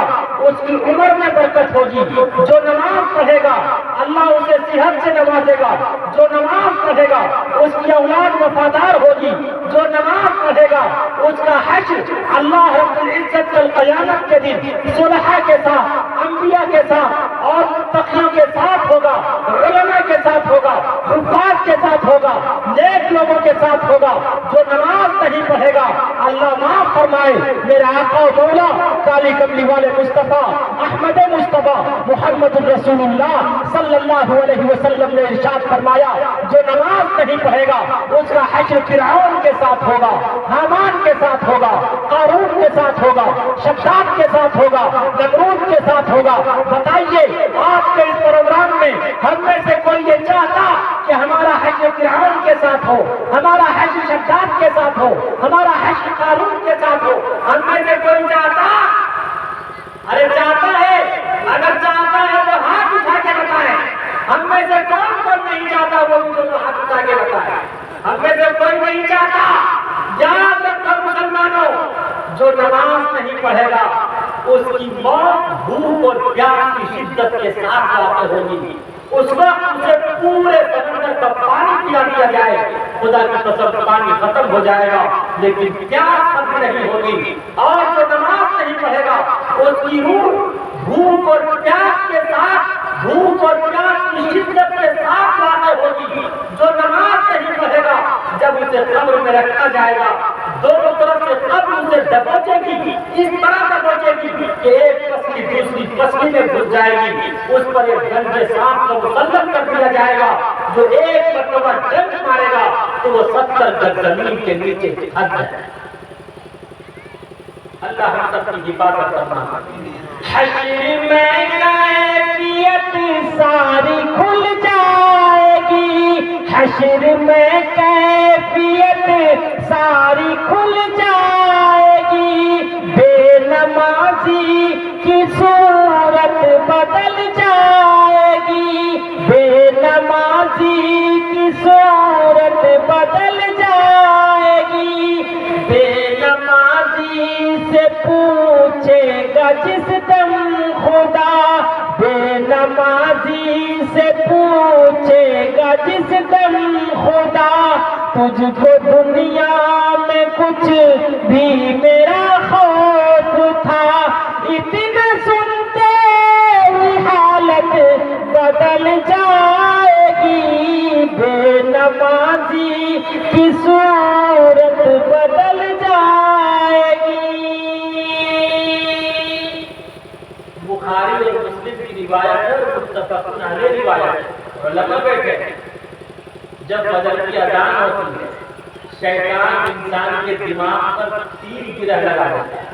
اس کی عمر میں برکت ہوگی، جو نماز پڑھے گا اللہ اسے صحت سے نوازے گا، جو نماز پڑھے گا اس کی اولاد وفادار ہوگی، جو نماز پڑھے گا اس کا حشر اللہ رب العزت کل قیامت کے دن صلحاء کے ساتھ، انبیاء کے ساتھ اور متقیوں کے ساتھ ہوگا، علماء کے ساتھ ہوگا، حفاظ کے ساتھ ہوگا، نیک لوگوں کے ساتھ ہوگا۔ جو نماز نہیں پڑھے گا اللہ معاف فرمائے، میرا آقا و مولا کالی کملی والے مصطفیٰ احمد مصطفیٰ محمد الرسول اللہ صلی اللہ علیہ وسلم نے ارشاد فرمایا، جو نماز نہیں پڑھے گا اس کا حشر فرعون کے ساتھ ہوگا، حامان کے ساتھ ہوگا، قارون کے ساتھ ہوگا، شداد کے ساتھ ہوگا، نمرود کے ساتھ ہوگا۔ بتائیے آج کے اس پروگرام میں ہم میں سے کوئی یہ چاہتا کہ ہمارا حشر فرعون کے ساتھ ہو، ہمارا حشر شداد کے ساتھ ہو، ہمارا حشر قارون کے ساتھ ہو؟ ہم میں سے کوئی چاہتا؟ ارے چاہتا ہے؟ اگر چاہتا ہے تو ہاتھ اٹھا کے بتائیں۔ ہم میں سے کون نہیں چاہتا؟ وہ ہاتھ اٹھا کے بتائیں۔ ہم میں سے کوئی نہیں چاہتا؟ یاد رکھو مسلمانوں، جو نماز نہیں پڑھے گا اس کی موت بھوک اور پیاس کی شدت کے ساتھ واقع ہوگی۔ اس وقت اسے پورے سمندر کا پانی پلا دیا جائے، خدا کی قسم پانی ختم ہو جائے گا لیکن پیاس ختم نہیں ہوگی۔ اور جو نماز نہیں پڑھے گا اس کی روح بھوک اور پیاس کے ساتھ، بھوک اور پیاس کی شدت کے ساتھ واقع ہوگی۔ جو نماز نہیں پڑھے گا جب اسے قبر میں رکھا جائے گا، دونوں طرف سے قبر اسے دبوچے گی، اس طرح دبوچے گی کہ ایک پسلی دوسری پسلی میں گھس جائے گی، اس پر ایک گنجے سانپ کو مسلط کر دیا جائے گا، جو ایک مرتبہ ڈنک مارے گا تو وہ 70 گز زمین کے نیچے دھس جائے گا۔ اللہ ہم سب کی حفاظت کرنا۔ حشر میں کیفیت ساری کھل جائے گی، حشر میں کیفیت ساری کھل جائے گی، بے نمازی کی صورت بدل جائے گی، بے نمازی کی صورت بدل جائے گی، بے نمازی سے پوچھے گا جس دم خدا، بے نمازی سے پوچھے گا جس دم خدا، تجھ کو دنیا میں کچھ بھی میرا خوف تھا، اتنا سنتے ہی حالت بدل جائے گی، بے نمازی کی صورت بدل جائے گی۔ بخاری اور مسلم کی روایت ہے، متفق علیہ روایت ہے۔ علماء بیٹھے جب فجر کی اذان ہوتی ہے شیطان انسان کے دماغ پر تیر گرہ لگا دیتا ہے۔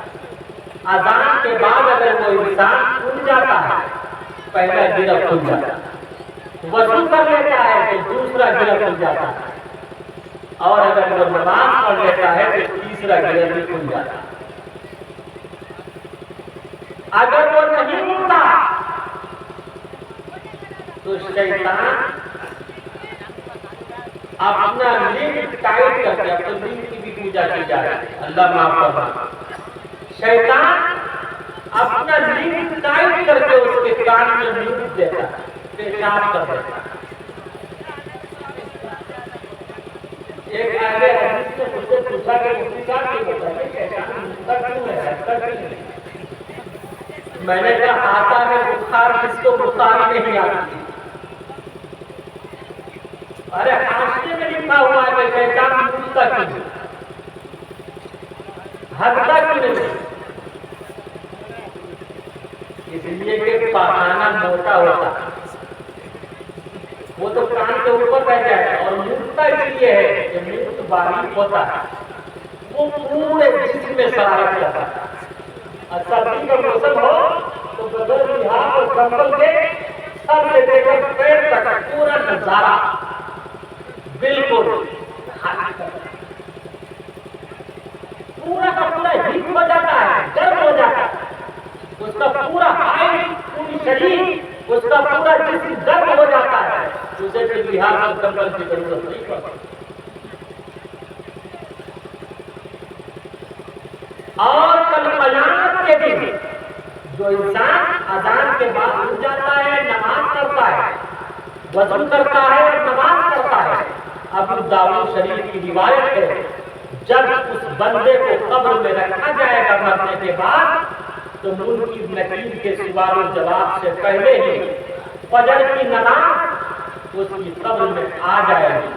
اذان کے بعد اگر وہ انسان اٹھ جاتا ہے پہلا گرہ کھل جاتا ہے، وضو کر لیتا ہے تو دوسرا گرہ کھل جاتا ہے، اور اگر وہ نماز پڑھ لیتا ہے تو تیسرا گرہ بھی کھل جاتا ہے۔ اگر وہ نہیں اٹھتا تو شیطان اپنا لنک ٹائٹ کر کے اپنے لنک کی بھی پوجا کی جا رہی ہے، اللہ معاف فرمائے۔ شیطان اپنا لنک ٹائٹ کر کے اس کے کان میں لنک دیتا ہے، پیشاب کر دیتا ہے۔ ایک آگے حدیث نے مجھ سے پوچھا کہ مفتی صاحب یہ بتائیے شیطان مستق کیوں ہے؟ میں نے کہا آتا ہے بخار کس کو بخار نہیں آتی؟ ارے حاشیے میں لکھا ہوا ہے کہ شیطان مٹتا کیوں ہٹتا کیوں نہیں؟ اس لیے کہ پاخانہ موٹا ہوتا ہے، وہ تو کان کے اوپر رہ جائے، اور مٹتا اس لیے ہے کہ مٹ باریک ہوتا ہے، وہ پورے جسم میں سرایت کرتا ہے۔ سردی کا موسم ہو تو بدن لحاظ اور کمبل کے سر سے لے کر پیر تک پورا نظارہ بالکل پورا کا پورا ہیٹ ہو جاتا ہے، گرم ہو جاتا ہے، اس کا پورا ہائٹ پوری شریر اس کا پورا جسم گرم ہو جاتا ہے، اسے پھر لحاظ اور کمبل کی ضرورت نہیں پڑتی۔ اور کل قیامت کے دن جو انسان اذان کے بعد اٹھ جاتا ہے، نماز پڑھتا ہے، وضو کرتا ہے اور نماز پڑھتا ہے، ابو داؤد شریف کی روایت ہے جب اس بندے کو قبر میں رکھا جائے گا مرنے کے بعد تو منکر نکیر کے سوال و جواب سے پہلے ہی فجر کی نماز اس کی قبر میں آ جائے گی۔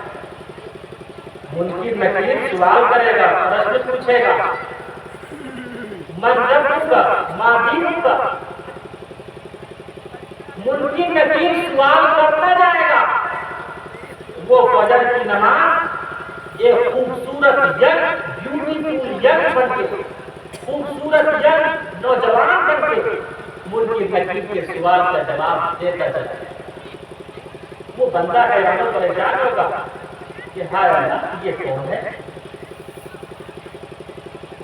منکر نکیر سوال کرے گا، پرشن پوچھے گا، من ربک ما دینک؟ منکر نکیر سوال کرتا جائے گا، وہ فجر کی نماز ایک خوبصورت ینگ بیوٹیفل ینگ بن کے، خوبصورت ینگ نوجوان بن کے منکر نکیر کے سوال کا جواب دیتا جائے۔ وہ بندہ حیران و پریشان ہوگا کہ ہائے اللہ یہ کون ہے؟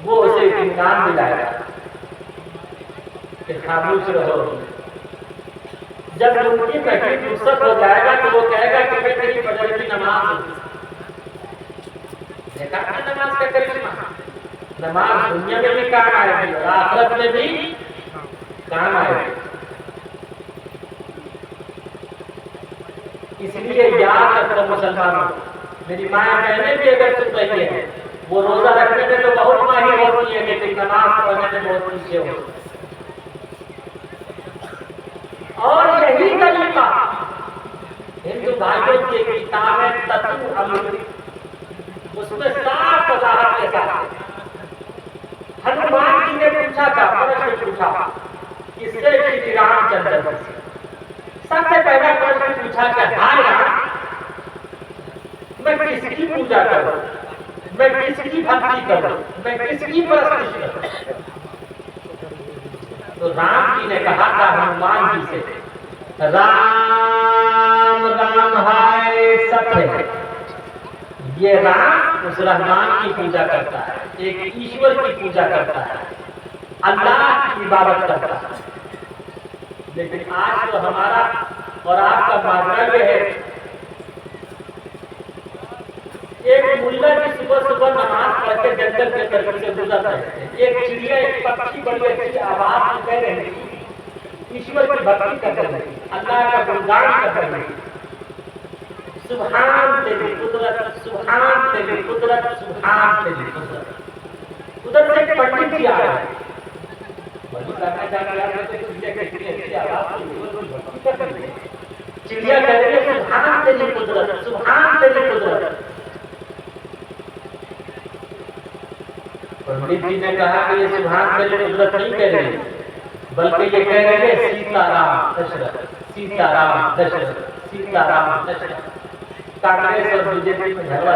وہ اسے اطمینان دلائے گا کہ خاموش رہو۔ جب منکر نکیر فرصت ہو جائے گا تو وہ کہے گا کہ میں تیری فجر کی نماز دیکھا ہے نماز کا کرشمہ، نماز دنیا میں بھی کام آئے گی اور آخرت میں بھی کام آئے گی۔ اس لیے یاد رکھو مسلمانوں، میری ماں بہنیں بھی اگر سن رہی ہیں، وہ روزہ رکھنے میں تو بہت ماہر ہوتی ہے لیکن نماز پڑھنے میں بہت پیچھے ہوتی ہے۔ اور یہی طریقہ ہندو بھائیوں کی کتاب ہے تتو امرت، اس میں صاف وضاحت کے ساتھ ہنومان جی نے پوچھا تھا، پرشن پوچھا کس سے؟ شری رام چندر سے۔ سب سے پہلا پرشن پوچھا کہ ہائے رام، میں کس کی پوجا کروں، میں کس کی بھکتی کروں، میں کس کی پرستش کروں؟ تو رام جی نے کہا تھا ہنومان جی سے، رام رام ہائے ست ہے، یہ رام اس رحمان کی پوجا کرتا ہے، ایک ایشور کی پوجا کرتا ہے، اللہ کی عبادت کرتا ہے۔ لیکن آج تو ہمارا اور آپ کا معاملہ یہ ہے، ایک ملا کی صبح صبح نماز پڑھ کے جنگل کے طرف سے گزر رہے تھے، ایک چڑیا ایک پکشی بڑی اچھی آواز میں کہہ رہی تھی، ایشور کی بھکتی کر رہی تھی، اللہ کا گنگان کر رہی تھی، سبحان تیری قدرت، سبحان تیری قدرت، سبحان تیری قدرت۔ ادھر سے ایک پنڈت جی آ رہے ہیں، پنڈت کرنا چاہتے ہیں کہ چڑیا کتنی اچھی آواز میں ایشور کی بھکتی کر رہی ہے، چڑیا کہہ رہی ہے سبحان تیری قدرت، سبحان تیری قدرت۔ پنڈت جی نے کہا کہ یہ سبحان تیری قدرت نہیں کہہ رہی بلکہ یہ کہہ رہے ہیں سیتا رام دشرتھ، سیتا رام دشرتھ، سیتا رام دشرتھ۔ کانگریس اور بی جے پی میں جھگڑا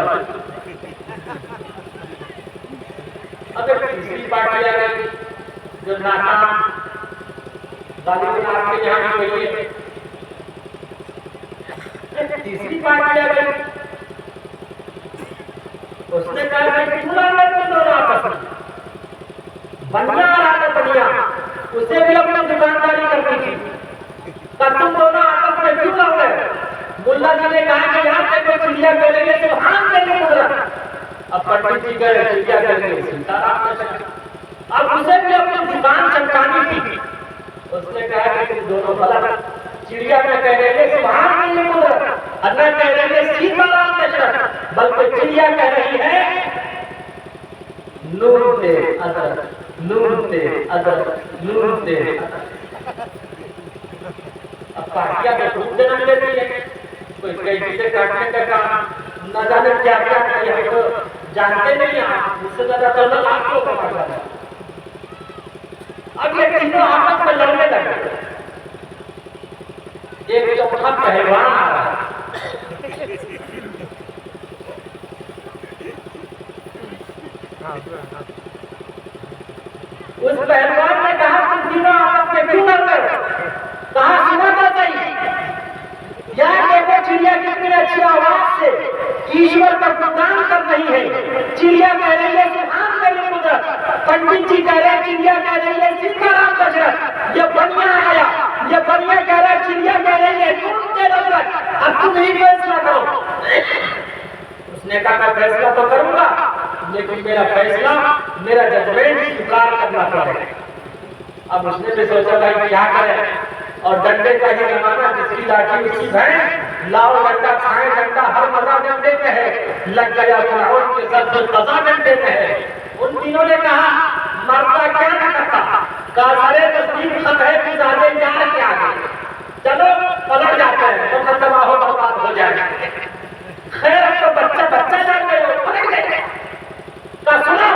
اگر تیسری پارٹی آ گئی جو ناکام غالباً آپ کے یہاں بھی ہوئی ہے، تیسری پارٹی آ گئی، اس نے کہا کہ پورا لڑکے دونوں آپس میں بنیا رہا بنیا، اسے بھی اپنا دکانداری کرنی تھی، تب تم دونوں آپس میں کیوں لڑ گئے؟ ملا جی نے کہا کہ یہاں سے کوئی چڑیا کریں گے سبحان تیری قدرت، اب پنڈت جی گئے چڑیا کریں گے سیتا رام دشرتھ، اب اسے بھی اپنی دکان چمکانی تھی، اس نے کہا کہ تم دونوں غلط، چڑیا میں کہہ رہے ہیں سبحان تیری قدرت، اللہ کہہ رہے ہیں سیتا رام دشرتھ، بلکہ چڑیا کہہ رہی ہے نور تیرے حضرت، نون تیرے ادب نون تیرے اب پارٹیاں تو خوب جنم لیتی ہے، کوئی کئی سے کاٹنے کا کام نہ جانے کیا کیا ہے، تو جانتے نہیں آپ اس سے زیادہ تو آپ کو پتا چلا۔ اب یہ تینوں آپس میں لڑنے لگے، ایک چوتھا پہلوان آ رہا ہے، اس پہلوان نے کہا تم تینوں آپس میں کیوں لڑ رہے ہو؟ کہا سنا تھا صحیح، یہاں دیکھو چڑیا کتنی اچھی آواز سے ایشور کا گنگان کر رہی ہے، چڑیا کہہ رہی ہے سبحان میری قدرت، پنڈت جی کہہ رہے ہیں چڑیا کہہ رہی ہے سیتا رام دشرتھ، یہ بنیا آیا، یہ بنیا کہہ رہا ہے چڑیا کہہ رہی ہے تم کے رب، اب تم ہی فیصلہ کرو۔ اس نے کہا میں فیصلہ تو کروں گا لیکن میرا فیصلہ میرا ججمنٹ سویکار کرنا پڑے گا۔ اب اس نے بھی سوچا بھائی کیا کرے، اور ڈنڈے کا ہی زمانہ، جس کی لاٹھی اس کی بہن، لاؤ ڈنڈا کھائیں ڈنڈا، ہر مزہ ڈنڈے پہ ہے، لگ گیا فرعون کے سر سے قضا ڈنڈے پہ ہے۔ ان تینوں نے کہا مرتا کیا نہ کرتا، کہا سارے تصدیق خط ہے کہ زیادہ یار کے آگے چلو پلٹ جاتے ہیں تو ختم ہو برباد ہو جائے گا۔ خیر اب تو بچہ جان گئے ہو پلٹ گئے، کہا سنو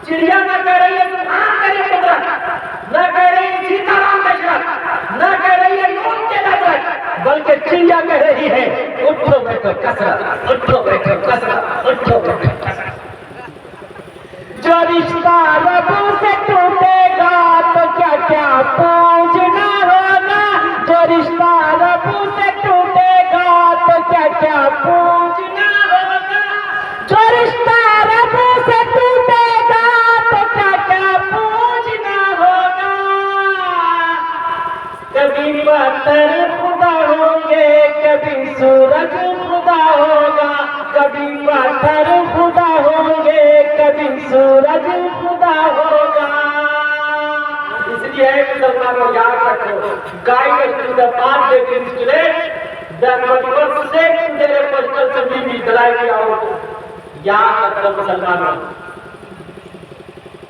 چڑیا نہ کہہ رہی ہے سبحان میری قدرت، نہ کہہ رہی ہے سیتا رام دشرتھ، نہ کہہ رہی ہے نون کے نظر، بلکہ چڑیا کہہ رہی ہے اٹھو بیٹھو کثرت، اٹھو بیٹھو کثرت، اٹھو بیٹھو کثرت۔ جو رشتہ رب سے ٹوٹے گا تو کیا کیا پوجنا ہوگا، جو رشتہ رب سے ٹوٹے گا تو کیا کیا پوجنا ہوگا، جو رشتہ رب سے ٹوٹے گا تو کیا کیا پوجنا ہوگا۔ کبھی پتھر خدا ہوں گے کبھی سورج خدا ہوگا، کبھی پتھر خدا ہوں گے کبھی سورج خدا ہوگا۔ اس لیے ہے کہ مسلمانوں یاد رکھو، guide to the path the انسٹریٹ دا پرپس سے تیرے پرسنل سے بھی دلائی کیا ہو، یاد رکھو مسلمانوں،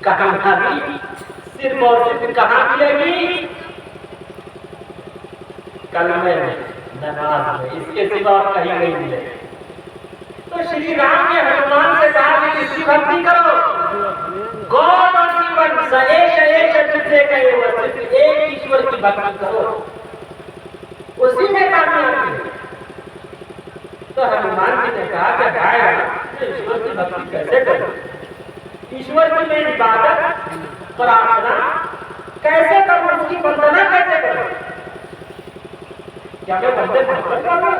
کامیابی صرف اور صرف کہاں ملے گی؟ کلمے میں، نماز میں، اس کے سوا کہیں نہیں ملے۔ تو شری رام نے ہنومان سے کہا کہ اس کی بھکتی کرو، گاڈ اونلی ون، ایک جتنے کہے ہوا صرف ایک ایشور کی بھکتی کرو، اسی میں کامیابی ہے۔ تو ہنومان جی نے کہا کہ بھائی ایشور کی بھکتی کیسے کرو، ایشور کی میں عبادت پرارتھنا کیسے کروں، اس کی وندنا کیسے کروں؟ کیا میں بندے بھگت کروں؟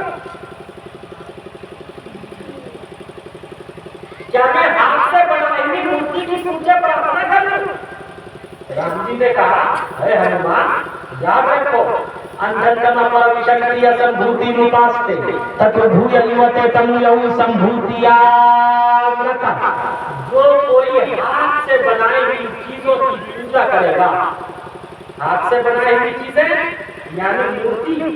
کیا میں ہاتھ سے بنائی ہوئی مورتی کی پوجا پرارتھنا کر لوں؟ رام جی نے کہا اے ہنومان یاد رکھو، اندھن پرشکریہ سمبھوتی روپاستے تتو بھویلیوتے تنیو سمبھوتیا مرتا۔ جو کوئی ہاتھ سے بنائی ہوئی چیزوں کی پوجا کرے گا، ہاتھ سے بنائی ہوئی چیزیں یعنی مورتی،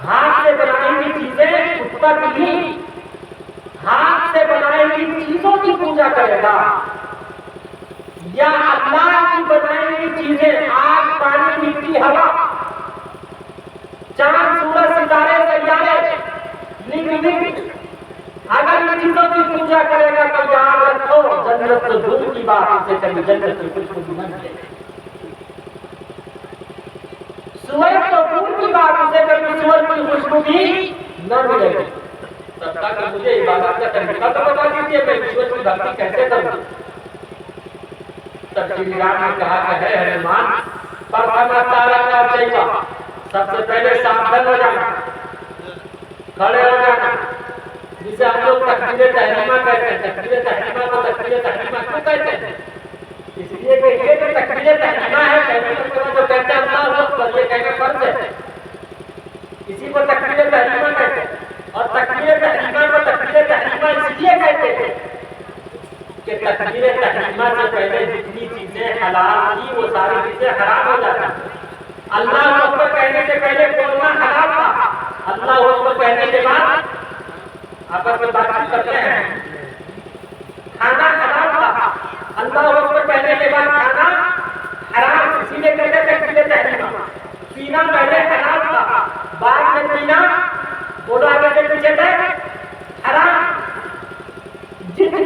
ہاتھ سے بنائی ہوئی چیزیں اتپت ہی، ہاتھ سے بنائی ہوئی چیزوں کی پوجا کرے گا، یا اللہ کی بنائی ہوئی چیزیں آگ پانی مٹی ہوا چاند سورج ستارے سیارے لنگ، اگر ان چیزوں کی پوجا کرے گا تو یاد رکھو جنت تو دور کی بات، اسے کبھی جنت کی خوشبو نہ ملے، سورج تو دور کی بات، اسے کبھی سورج کی خوشبو بھی نہ ملے گی۔ تب تک مجھے عبادت کا طریقہ تو بتا دیجیے، میں ایشور کی بھکتی کیسے کروں؟ تب شری رام نے کہا کہ ہے ہنومان پرتھما تارکا چیوا، سب سے پہلے ساودھان ہو جانا، کھڑے ہو جانا، جسے ہم لوگ تکبیر تحریمہ کہتے ہیں۔ تکبیر تحریمہ کو تکبیر تحریمہ کیوں کہتے ہیں؟ اس لیے کہ یہ جو تکبیر تحریمہ ہے، جو کہتے ہیں اللہ اکبر، یہ کہنا فرض ہے، اسی کو تکبیر تحریمہ کہتے ہیں۔ اور تکبیر تحریمہ کو تکبیر تحریمہ اس لیے کہتے ہیں کہ تکبیر تحریمہ سے پہلے جتنی چیزیں حلال تھی وہ ساری چیزیں حرام ہو جاتی ہیں۔ اللہ اکبر کہنے سے پہلے بولنا حلال تھا، اللہ اکبر کہنے کے بعد آپس میں بات چیت کرتے ہیں، کھانا حلال تھا،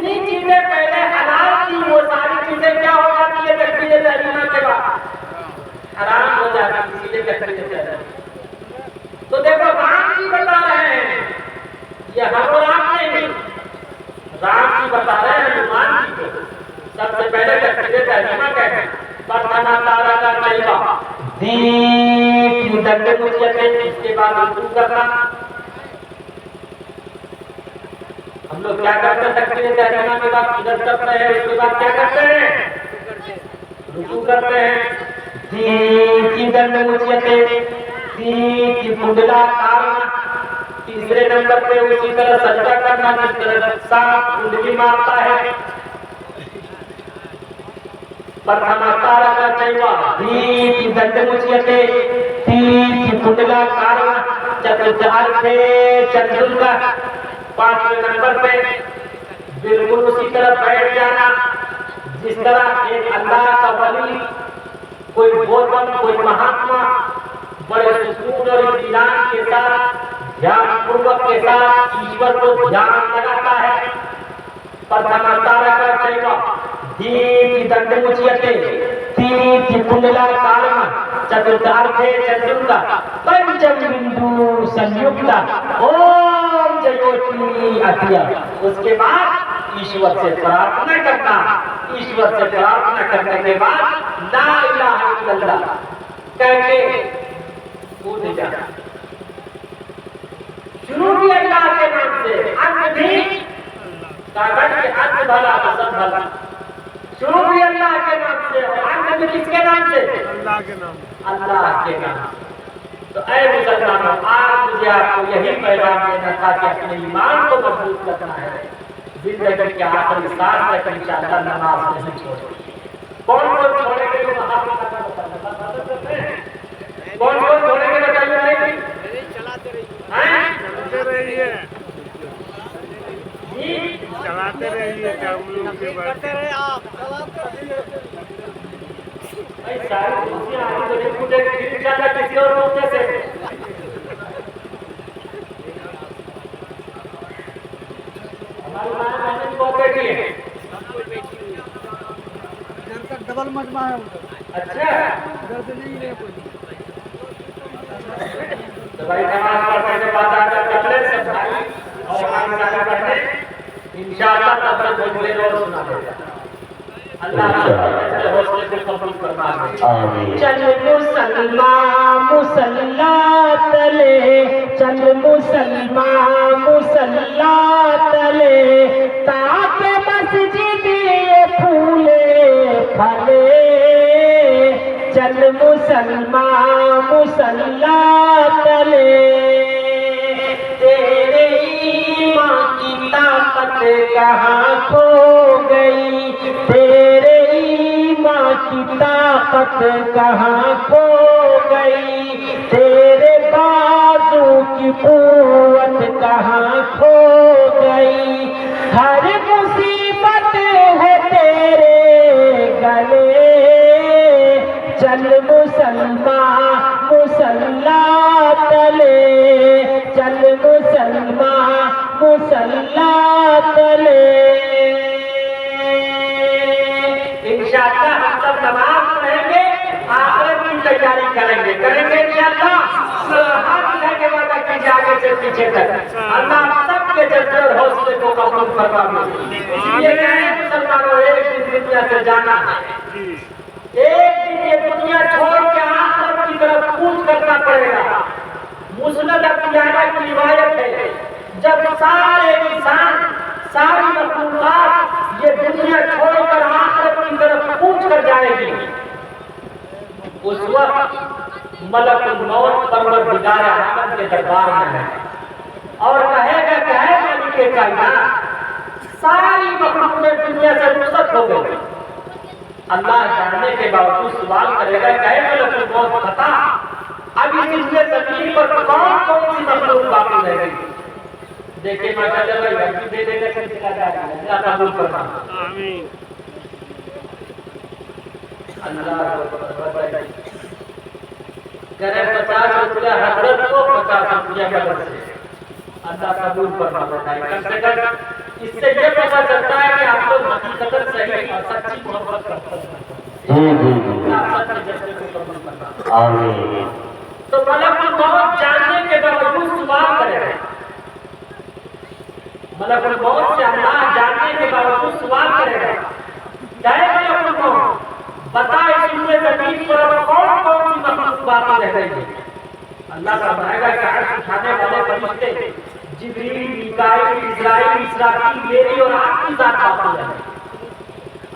جتنی چیزیں پہلے حلال تھی وہ ساری چیزیں کیا ہو جاتی ہے تکبیر تحریمہ کے بعد حرام ہو جاتی ہے اسی لیے تکبیر تحریمہ. تو دیکھو رام جی بتا رہے ہیں یہ ہم اور آپ نہیں رام جی بتا رہے ہیں ہنومان جی کو سب سے پہلے تکبیر تحریمہ کہتے ہیں پرتھما تارا کا طیبہ دیکھ دنڈ مجھے اس کے بعد رکوع کرنا. ہم لوگ کیا کرتے ہیں تکبیر تحریمہ کے بعد سجدہ کرتے ہیں اس کے بعد کیا کرتے ہیں رکوع کرتے ہیں. دیکھ دنڈ مجھے دیکھ کنڈلا کارنا. تیسرے نمبر پہ اسی طرح سجدہ کرنا جس طرح سانپ کنڈلی مارتا ہے. پرتھما تارا کا طیبہ دیکھ دنڈ مجھے دیکھ کنڈلا کارنا. چترتھارتھے چترنگا. پانچویں نمبر پہ بالکل اسی طرح بیٹھ جانا جس طرح ایک اللہ کا ولی کوئی گوتم کوئی مہاتما بڑے سکون اور اطمینان کے ساتھ دھیان پوروک کے ساتھ ایشور کو دھیان لگاتا ہے. پرتھما تارا کا طیبہ دیکھ دنڈ مجھے دیکھ کنڈلا کارنا. چترتھارتھے چترنگا. پنچم بندو سنیکتا اوم جیوتی اتیا. اس کے بعد ایشور سے پرارتھنا کرنا. ایشور سے پرارتھنا کرنے کے بعد لا الہ الا اللہ کہہ کے کود جانا. شروع بھی اللہ کے نام سے انت بھی کاغذ کے انت بھلا سب بھلا. شروع بھی اللہ کے نام سے اور انت بھی کس کے نام سے اللہ کے نام. اللہ کے نام. تو اے مسلمانوں آج مجھے آپ کو یہی پیغام دینا تھا کہ اپنے ایمان کو مضبوط رکھنا ہے. زندگی کے آخری سانس تک انشاءاللہ نماز نہیں چھوڑیں. کون کون چھوڑے گے جو کون کون چھوڑے گے بتائیے نہیں چلاتے رہیے چلاتے رہیے کرتے رہے آپ ساری دوسریاں آگے تو گر جاتا کسی اور موقع سے. ہماری ماں بہن کو بیٹھی ہے ڈبل مجمع ہے. اچھا ادھر سے نہیں ہے کوئی. تو بھائی نماز پڑھنے کے بعد آ کر لیں سب بھائی اور ہماری سارے پڑھنے انشاءاللہ تب تک بولے اور سنا دے گا. اللہ چل مسلمان مسلح تلے چل مسلمان مسلح تلے تاکہ مسجد پھولے پھلے. چل مسلمان مسلح تلے تیرے ایمان کی طاقت کہاں کھو گئی. تیرے ایمان کی طاقت کہاں کھو گئی. تیرے بازو کی قوت کہاں کھو گئی. ہر مصیبت ہے تیرے گلے. چل مسلمان مسلح تلے چل مسلمان مسلح تلے. انشاءاللہ ہم سب نماز پڑھیں گے آخرت کی تیاری کریں گے انشاءاللہ. ہاتھ اٹھا کے وعدہ کیجیے آگے سے پیچھے تک اللہ سب کے جذبے اور حوصلے کو قبول فرمائے. اس لیے کہیں مسلمانوں ایک دن دنیا سے جانا ہے. ایک دن یہ دنیا چھوڑ کے آخرت کی طرف کوچ کرنا پڑے گا. مسند ابیانہ کی روایت ہے جب سارے انسان ساری مخلوقات یہ دنیا چھوڑ کر آخرت کی طرف کوچ کر جائے گی اس وقت ملک الموت پروردگار عالم کے دربار میں ہے اور کہے گا کہ ہے مالک کائنات ساری مخلوقات دنیا سے رخصت ہو گئی. اللہ جاننے کے باوجود سوال کرے گا کہ ہے ملک الموت بتا اب اس دنیا زمین پر کون کون سی مخلوق باقی رہ گئی. دیکھیں ماشاءاللہ بھائی گھر دے دے کر چلا جا رہا ہے. اللہ قبول فرما. آمین. اللہ کرے 50 روپیہ حضرت کو 50 روپیہ بدل سے اللہ قبول فرما. کم سے کم اس سے یہ پتا چلتا ہے کہ آپ لوگ حقیقت صحیح اور سچی محبت کرتے ہیں۔ آمین۔ تو ملک الموت جاننے کے باوجود سوال کرے گا، ملک الموت سے اللہ جاننے کے باوجود سوال کرے گا، کیا ہے ملک الموت؟ بتا اس سورہ زمین پر کون کون سی مخلوق باقی رہ گئی ہے؟ اللہ فرمائے گا کہ عرش اٹھانے والے فرشتے جبریل، میکائیل، اسرائیل، اسرافیل، میری اور آپ کی ذات باقی ہے۔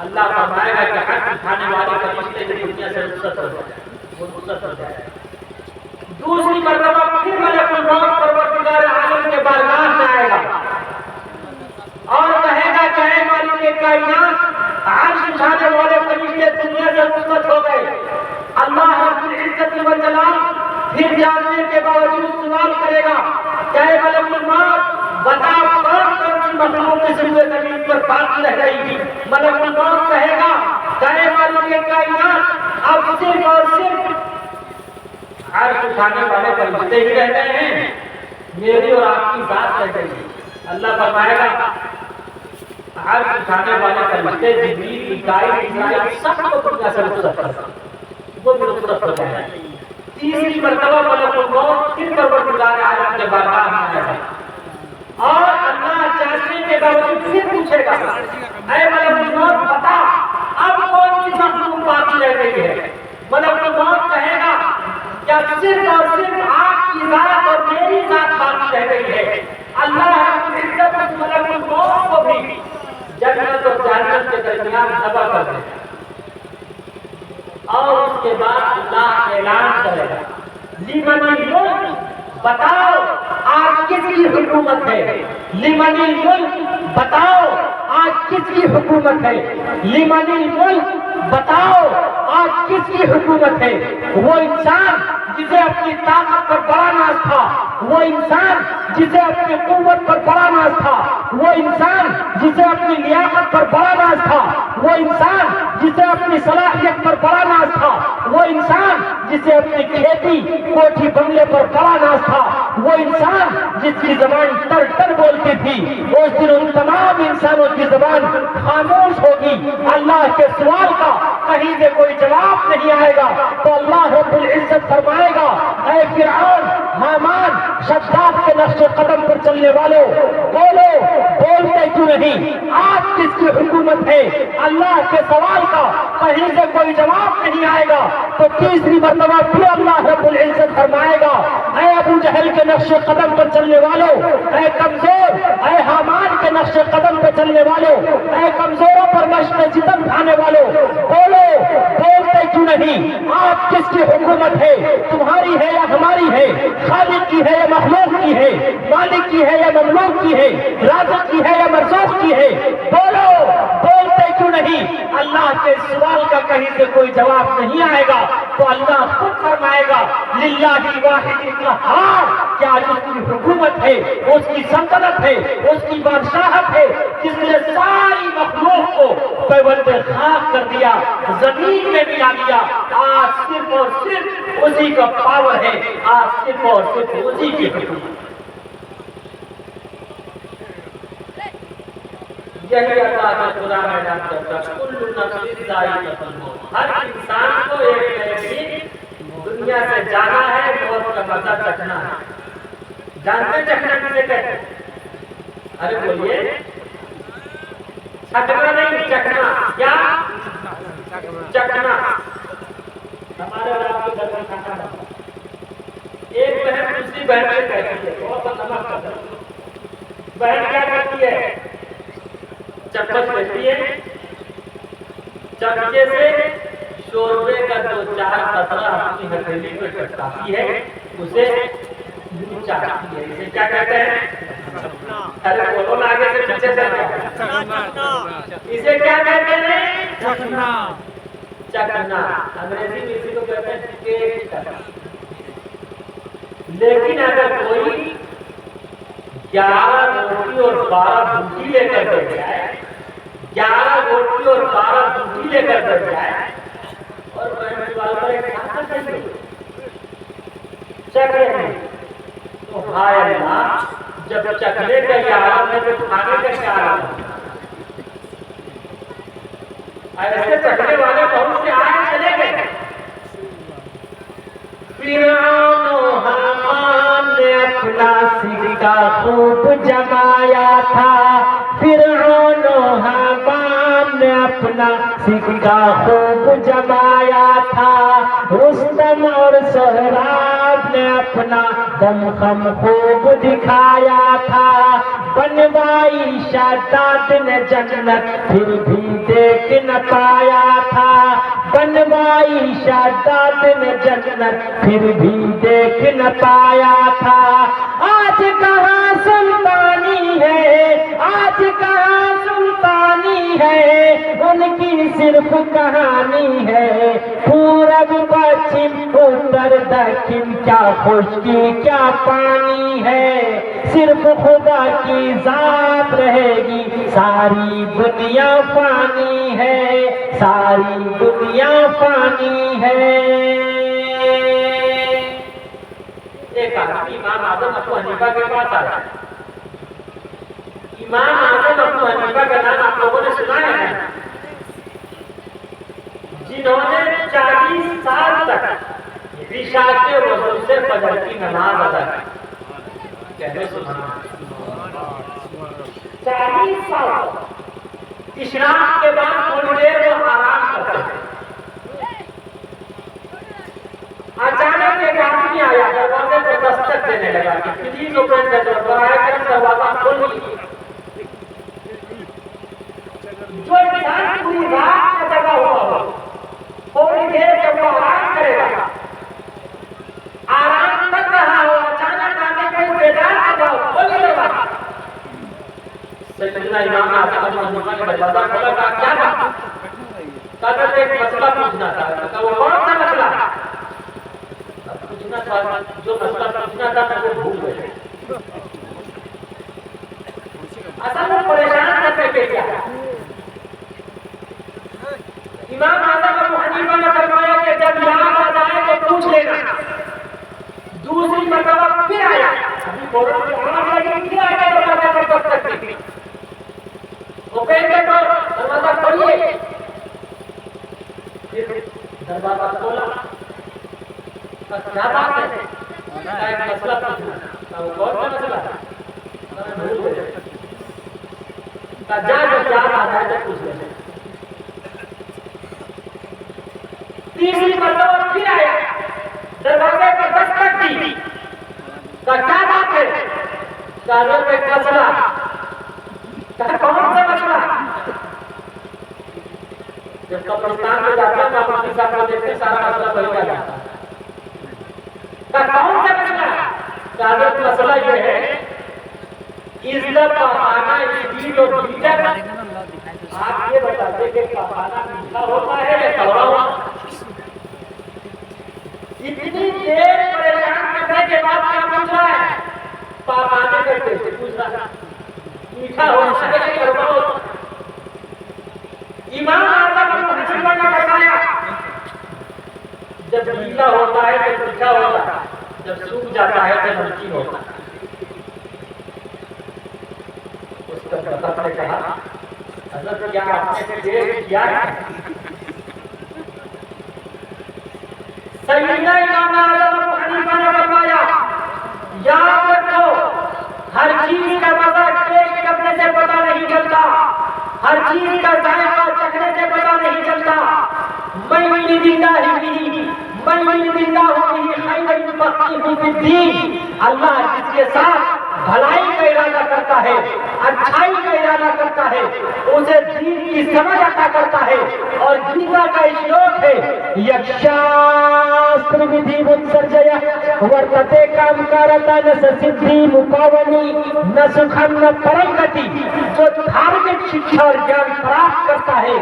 اللہ فرمائے گا کہ عرش اٹھانے والے فرشتے جو دنیا سے رخصت ہو جائے وہ رخصت ہو جائے۔ دوسری مرتبہ پھر ملک الموت پروردگار عالم کے بارگاہ میں آئے گا اور کہے گا کہ اے مالک کائنات، عرش اٹھانے والے فرشتے دنیا سے رخصت ہو گئے۔ اللہ رب العزت والجلال پھر جاننے کے باوجود سوال کرے گا کہ اے ملک الموت، بتا کون کون سی مخلوق اس روئے زمین پر باقی رہ گئی تھی؟ ملک الموت کہے گا کہ اے مالک کائنات، اب صرف اور صرف عرش اٹھانے والے فرشتے ہی رہ گئے ہیں، میری اور آپ کی ذات رہ گئی۔ اللہ فرمائے گا عرش اٹھانے والے فرشتے جبریل، میکائیل، اسرائیل سب کو دنیا سے رخصت کر دو، وہ بھی رخصت ہو جائے۔ تیسری مرتبہ ملک الموت پھر پروردگار عالم کے بارگاہ میں آئے گا اور اللہ جاننے کے باوجود پھر پوچھے گا اے ملک الموت، بتا اب کون سی مخلوق باقی رہ گئی ہے؟ ملک الموت کہے گا کیا صرف اور صرف آپ کی ذات اور میری ذات باقی رہ گئی ہے۔ اللہ رب العزت اس ملک الموت کو بھی جنت اور جہنم کے درمیان دبا کر دے گا اور اس کے بعد اللہ اعلان کرے گا لمن الملک، بتاؤ آج کس کی حکومت ہے؟ لمن الملک، بتاؤ آج کس کی حکومت ہے؟ لمن الملک، بتاؤ آج کس کی حکومت ہے؟ وہ انسان جسے اپنی طاقت پر بڑا ناز تھا، وہ انسان جسے اپنی قوت پر بڑا ناز تھا، وہ انسان جسے اپنی لیاقت پر بڑا ناز تھا، وہ انسان جسے اپنی صلاحیت پر بڑا ناز تھا، وہ انسان جسے اپنی کھیتی کوٹھی بنگلے پر بڑا ناز تھا، وہ انسان جس کی زبان ٹر ٹر بولتی تھی، اس دن ان تمام انسانوں کی زبان خاموش ہوگی۔ اللہ کے سوال کا کہیں سے کوئی جواب نہیں آئے گا تو اللہ رب العزت فرمائے گا اے فرعون، حامان، شداد کے نقش قدم پر چلنے والوں، بولو، بولتے کیوں نہیں؟ آج کس کی حکومت ہے؟ اللہ کے سوال کا کہیں سے کوئی جواب نہیں آئے گا تو تیسری مرتبہ پھر اللہ رب العزت فرمائے گا اے ابو جہل کے نقش قدم پر چلنے والوں، اے کمزور، اے حامان کے نقش قدم پر چلنے والوں، اے کمزوروں پر مشق ستم کھانے والوں، بولو، بولتے کیوں نہیں؟ آپ کس کی حکومت ہے؟ تمہاری ہے یا ہماری ہے؟ خالق کی ہے یا مخلوق کی ہے؟ مالک کی ہے یا مملوک کی ہے؟ رازق کی ہے یا مرزوق کی ہے؟ بولو، بولتے کیوں نہیں؟ اللہ کے سوال کا کہیں سے کوئی جواب نہیں آئے گا تو اللہ خود فرمائے گا للہ الواحد القہار، کیا جس کی حکومت ہے، اس کی سلطنت ہے، اس کی بادشاہت ہے، جس نے ساری مخلوق کو پیوند خاک کر دیا، زمین میں ملا دیا، آج صرف اور صرف اسی کا پاور ہے، آج صرف اور صرف اسی کی حکومت۔ یہی اللہ کا قرآن میں بیان کرتا ہے کل نفس ذائقۃ الموت، ہر انسان کو ایک نہ ایک دن دنیا سے جانا ہے، موت کا مزہ چکھنا ہے۔ جانتے چکھنا کسے کہتے ہیں؟ ارے بولیے، چکھنا نہیں، چکھنا، کیا؟ چکھنا۔ ہمارے رات کو گھر میں کھانا بنا، ایک بہن دوسری بہن سے کہتی ہے بہت سا نمک کا بہن کیا کرتی ہے؟ چمچ لیتی ہے، چمچے سے شوربے کا دو چار قطرہ اپنی ہتھیلی پہ ٹپکاتی ہے، اسے دودھ چاٹتی ہے۔ اسے کیا کہتے ہیں؟ ارے بولو نا، آگے سے پیچھے سے اسے کیا کہتے ہیں؟ چکھنا۔ چکھنا انگریزی میں اسی کو کہتے ہیں ٹیسٹ کرنا۔ لیکن اگر کوئی 11 روٹی اور 12 بھوٹی لے کر بیٹھ جائے، 11 روٹی اور 12 بھوٹی لے کر بیٹھ جائے اور بہن والا ایک کھانا چاہیے چکھ رہے ہیں تو ہائے اللہ جب چکھنے کا یہ عالم ہے تو کھانے کا کیا عالم ہے؟ ایسے چکھنے والے بہت سے آئے چلے گئے. فرعون و حامان نے اپنا سکہ خوب جمایا تھا. فرعون و حامان نے اپنا سکہ خوب جمایا تھا. رستم اور سہراب نے اپنا دمخم خوب دکھایا تھا. بنوائی شداد نے جنت پھر بھی دیکھ نہ پایا تھا. بنوائی شداد نے جنت پھر بھی دیکھ نہ پایا تھا. آج کہاں سلطانی ہے, آج کہاں سلطانی ہے, ان کی صرف کہانی ہے. پورب پچھم اتر دکن کیا خشکی کیا پانی ہے. صرف خدا کی ذات رہے گی, ساری دنیا فانی ہے, ساری دنیا فانی ہے. ایک آدمی امام اعظم ابو حنیفہ کے پاس آیا. امام اعظم ابو حنیفہ کا نام آپ لوگوں نے سنا ہے, جنہوں نے 40 سال تک رشاط رسول سے فجر کی نماز ادا کی. کہتے سبحان اللہ. 40 سال اشراق کے بعد تھوڑی دیر وہ آرام کرتے ہیں. اچانک ایک آدمی آیا, دروازے پر دستک دینے لگا کہ پلیز اوپن کر دو, براہ کرم دروازہ کھولئے. جو انسان پوری رات کا جگہ ہوا ہو, تھوڑی دیر جب وہ آرام کرے گا, آرام کر رہا ہو, اچانک آنے کوئی بیدار آ جاؤ, کھولئے دروازہ. سیدنا امام اعظم ابو حنیفہ نے دروازہ کھولا. کہا کیا بات؟ کہا کہ ایک مسئلہ پوچھنا تھا. کہا وہ کون سا مسئلہ؟ پوچھنا تھا, جو مسئلہ پوچھنا تھا میں وہ بھول گئے. اصل میں پریشان کرنے کے کیا ہے. امام اعظم ابو حنیفہ نے فرمایا کہ جب یاد آ جائے تو پوچھ لینا. دوسری مرتبہ پھر آیا, ابھی فوراً آگ لگی, پھر آیا دروازے پر دستک دی. اوپن کر دو, دروازہ کھولیے. پھر دروازہ کھولا. کیا بات ہے؟ ایک مسئلہ پوچھنا. وہ کون سا مسئلہ ہے؟ جا جب یاد آ جائے تو پوچھ لینا. تیسری مرتبہ پھر آیا, دروازے پر دستک دی. کیا بات ہے؟ ایک مسئلہ. کون سا مسئلہ؟ جب قبرستان میں جاتا ہے تو اپنی صاحب کو دیکھتے سارا مسئلہ بڑھ جاتا ہے. کون سا مسئلہ؟ مسئلہ یہ ہے, اس پخانا اسٹیل اور گیزر. آپ یہ بتاتے کہ پخانا میٹھا ہوتا ہے یا کڑوا ہوتا ہے؟ اتنی دیر پریشان کرنے کے بعد کیا پوچھ رہا ہے؟ پخانے کا کیسے پوچھ رہا ہے, میٹھا ہوتا ہے یا کڑوا ہوتا ہے؟ امام اعظم ابو حنیفہ نے فرمایا جب گیلا ہوتا ہے تو میٹھا ہوتا ہے, جب سوکھ جاتا ہے تو نمکین ہوتا ہے. اس کا مطلب نے کہا حضرت کیا آپ نے ٹیسٹ کیا ہے؟ سیدنا امام اعظم ابو حنیفہ نے فرمایا یاد رکھو, ہر چیز کا مزہ ٹیسٹ کرنے سے پتہ نہیں چلتا, ہر چیز کا ذائقہ چکھنے سے پتہ نہیں چلتا. من یرد اللہ بہ من یرد اللہ بہ خیرا یفقہہ فی الدین. اللہ جس کے ساتھ بھلائی کا ارادہ کرتا ہے, اچھائی کا ارادہ کرتا ہے, اسے دین کی سمجھ عطا کرتا ہے. اور گیتا کا شلوک ہے, یکشاستر ودھی متسرجیا ورتتے کام کارتا ن سدھی مکاونی ن سکھم ن پرمگتی. جو دھارمک شکشا اور جان پراپت کرتا ہے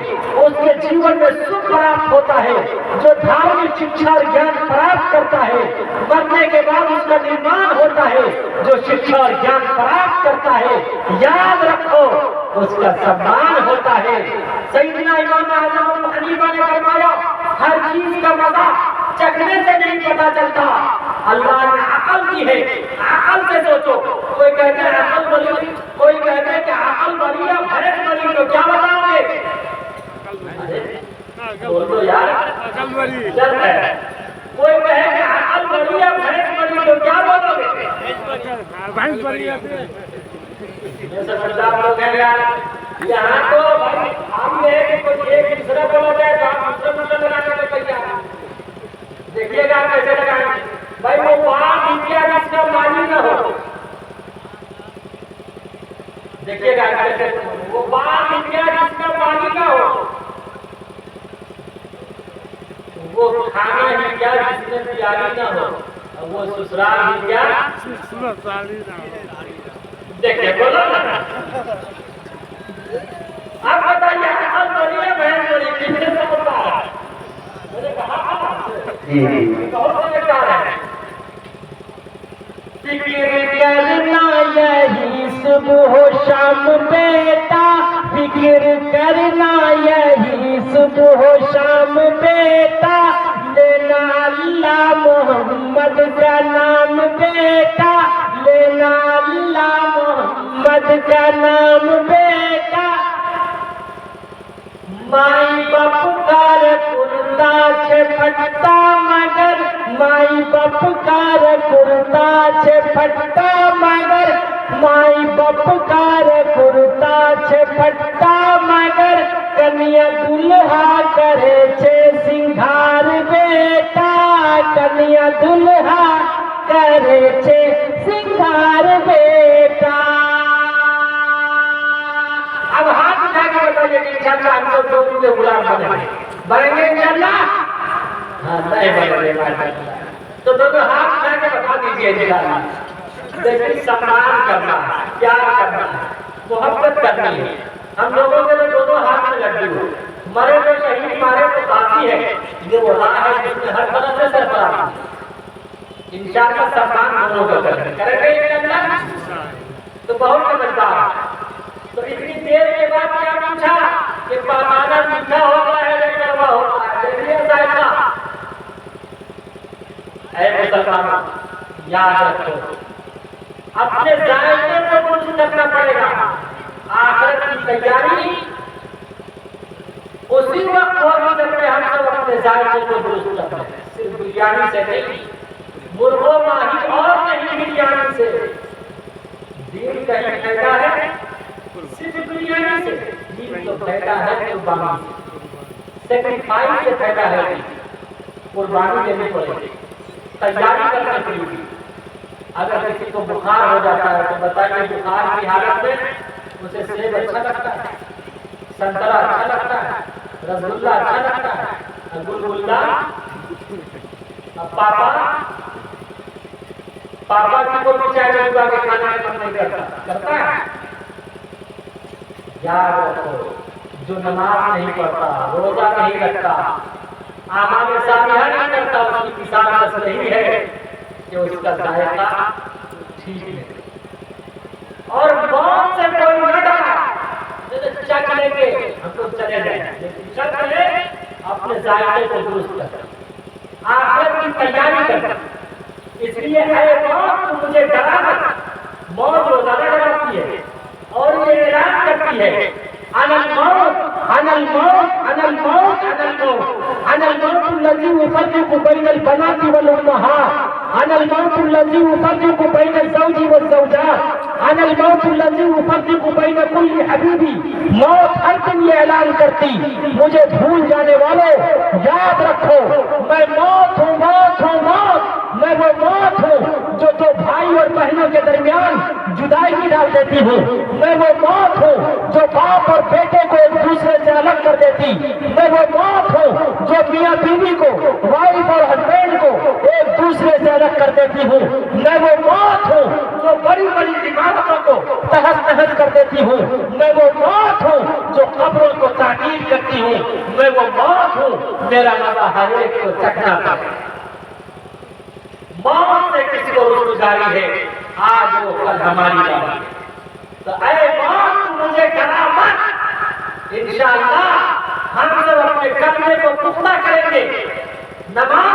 اس کے جیون میں سکھ پراپت ہوتا ہے. جو دھارمک شکشا اور جان پراپت کرتا ہے مرنے کے بعد اس کا نرمان ہوتا ہے. جو شکشا اور جان پراپت کرتا ہے یاد رکھو اس کا سمان ہوتا ہے. سیدنا امام اعظم ابو حنیفہ نے فرمایا ہر چیز کا مزہ چکھنے سے نہیں پتا چلتا, اللہ نے عقل دی ہے، عقل سے سوچو. کوئی کہتے ہیں عقل بلی، کوئی کہتے ہیں کہ عقل بلی یا بھینس بلی، تو کیا بتاؤ گے؟ بولو یار، عقل بلی ہے. کوئی کہے کہ عقل بلی یا بھینس بلی، تو کیا بولو گے؟ بھینس بلی ہے. سمجھدار لوگ ہیں یار. یہاں تو ہم نے کہ کوئی ایک دوسرا بولا جائے تو آپ دوسرا لگانے میں تیار ہیں. دیکھیے گا کیسے لگائیں. بھائی وہ باغ انڈیا جس کا مالی نہ ہو، دیکھیے گا کیسے وہ باغ انڈیا جس کا مالی نہ ہو، وہ کھانا ہی کیا جس میں پیاری نہ ہو، وہ سسرال ہی کیا سسرالی نہ ہو. دیکھیے بولو نا. اب بتائیے عقل بڑی ہے بہن بڑی، کتنے سمجھدار ہے؟ میں نے کہا بہت سمجھدار ہے. فکر کرنا یہی صبح و شام بیٹا، فکر کرنا یہی صبح و شام بیٹا، لینا اللہ محمد کا نام بیٹا، لینا اللہ محمد کا نام بیٹا. مائی باپ کار کرتا چھپٹا مگر، مائی باپ کار کرتا چھپٹا مگر، مائی باپ کار کرتا چھپٹا مگر، کنیا دلہا کرے چھے سنگھار بیٹا، کنیا دلہا کرے چھے سنگھار بیٹا. اب ہاتھ اٹھا کے بتائیے کہ انشاءاللہ ہم تو دو کے غلام بنیں گے انشاءاللہ؟ ہاں نہیں بنیں گے. تو دونوں ہاتھ اٹھا کے بتا دیجیے انشاءاللہ. دیکھیں سمان کرنا ہے، پیار کرنا ہے، محبت کرنی ہے. ہم لوگوں کے تو دونوں ہاتھ میں لگی ہو. مرے تو شہید مارے تو باقی ہے، یہ وہ راہ ہے جس میں ہر طرح سے سربراہ. انشاءاللہ سمان دونوں کا کریں گے انشاءاللہ. تو بہت سمجھدار ہے. تو اتنی دیر کے بعد کیا پوچھا کہ پکانا میٹھا ہوتا ہے یا کڑوا ہوتا ہے؟ دیکھیے ذائقہ. اے مسلمان یاد رکھو، اپنے ذائقے کو کچھ کرنا پڑے گا. آخرت کی تیاری اسی وقت ہوگی جب ہم سب اپنے ذائقے کو درست کرتے ہیں. صرف بریانی سے نہیں، مرغو ماہی اور نہیں بریانی سے. دین کہیں پیدا ہے صرف بریانی سے، دین تو پیدا ہے قربانی سے. سیکریفائس سے پیدا ہے. قربانی دینی پڑے گی، تیاری کرنا پڑے گی. اگر کسی کو بخار ہو جاتا ہے تو بتائیے بخار کی حالت میں اسے سیب اچھا لگتا ہے، سنترا اچھا لگتا ہے، رسگلہ اچھا لگتا ہے، گلگلہ. پاپا کی کو بھی چائے میں کے کھانا من نہیں کرتا ہے. یاد رکھو، جو نماز نہیں پڑھتا، روزہ نہیں رکھتا، اعمال صالحہ نہیں کرتا، اس کی مثال بس نہیں ہے کہ اس کا ذائقہ ٹھیک ہے. اور بہت سے کوئی نہ ڈرا چک لیں گے ہم تو چلے جائیں، لیکن چک لیں اپنے ذائقے کو درست کر، آخرت کی تیاری کر. اس لیے اے موت مجھے ڈرا مت. موت روزانہ ڈراتی ہے اور یہ اعلان کرتی ہے انا الموت انا الموت انا الموت انا الموت انا الموت الذي يفرق بين البنات والامهات انا الموت الذي يفرق بين الزوج والزوجات انا الموت الذي يفرق بين كل حبيبي. موت ہر دن یہ اعلان کرتی مجھے بھول جانے والوں یاد رکھو میں موت ہوں موت ہوں موت. میں وہ موت ہوں جو دو بھائی اور بہنوں کے درمیان جدائی کی ڈال دیتی ہوں. میں وہ موت ہوں جو باپ اور بیٹے کو ایک دوسرے سے الگ کر دیتی. میں وہ موت ہوں جو میاں بیوی کو، وائف اور ہسبینڈ کو ایک دوسرے سے الگ کر دیتی ہوں. میں وہ موت ہوں جو بڑی بڑی عمارتوں کو تہس نہس کر دیتی ہوں. میں وہ موت ہوں جو قبروں کو تعمیر کرتی ہوں. میں وہ موت ہوں میرا مزہ ہر ایک کو چکھنا پڑے. موت سے کسی کو روزگاری ہے آج وہ کل ہماری بات ہے. تو اے موت مجھے ڈرا مت. انشاءاللہ ہم سب اپنے کلمے کو پختہ کریں گے، نماز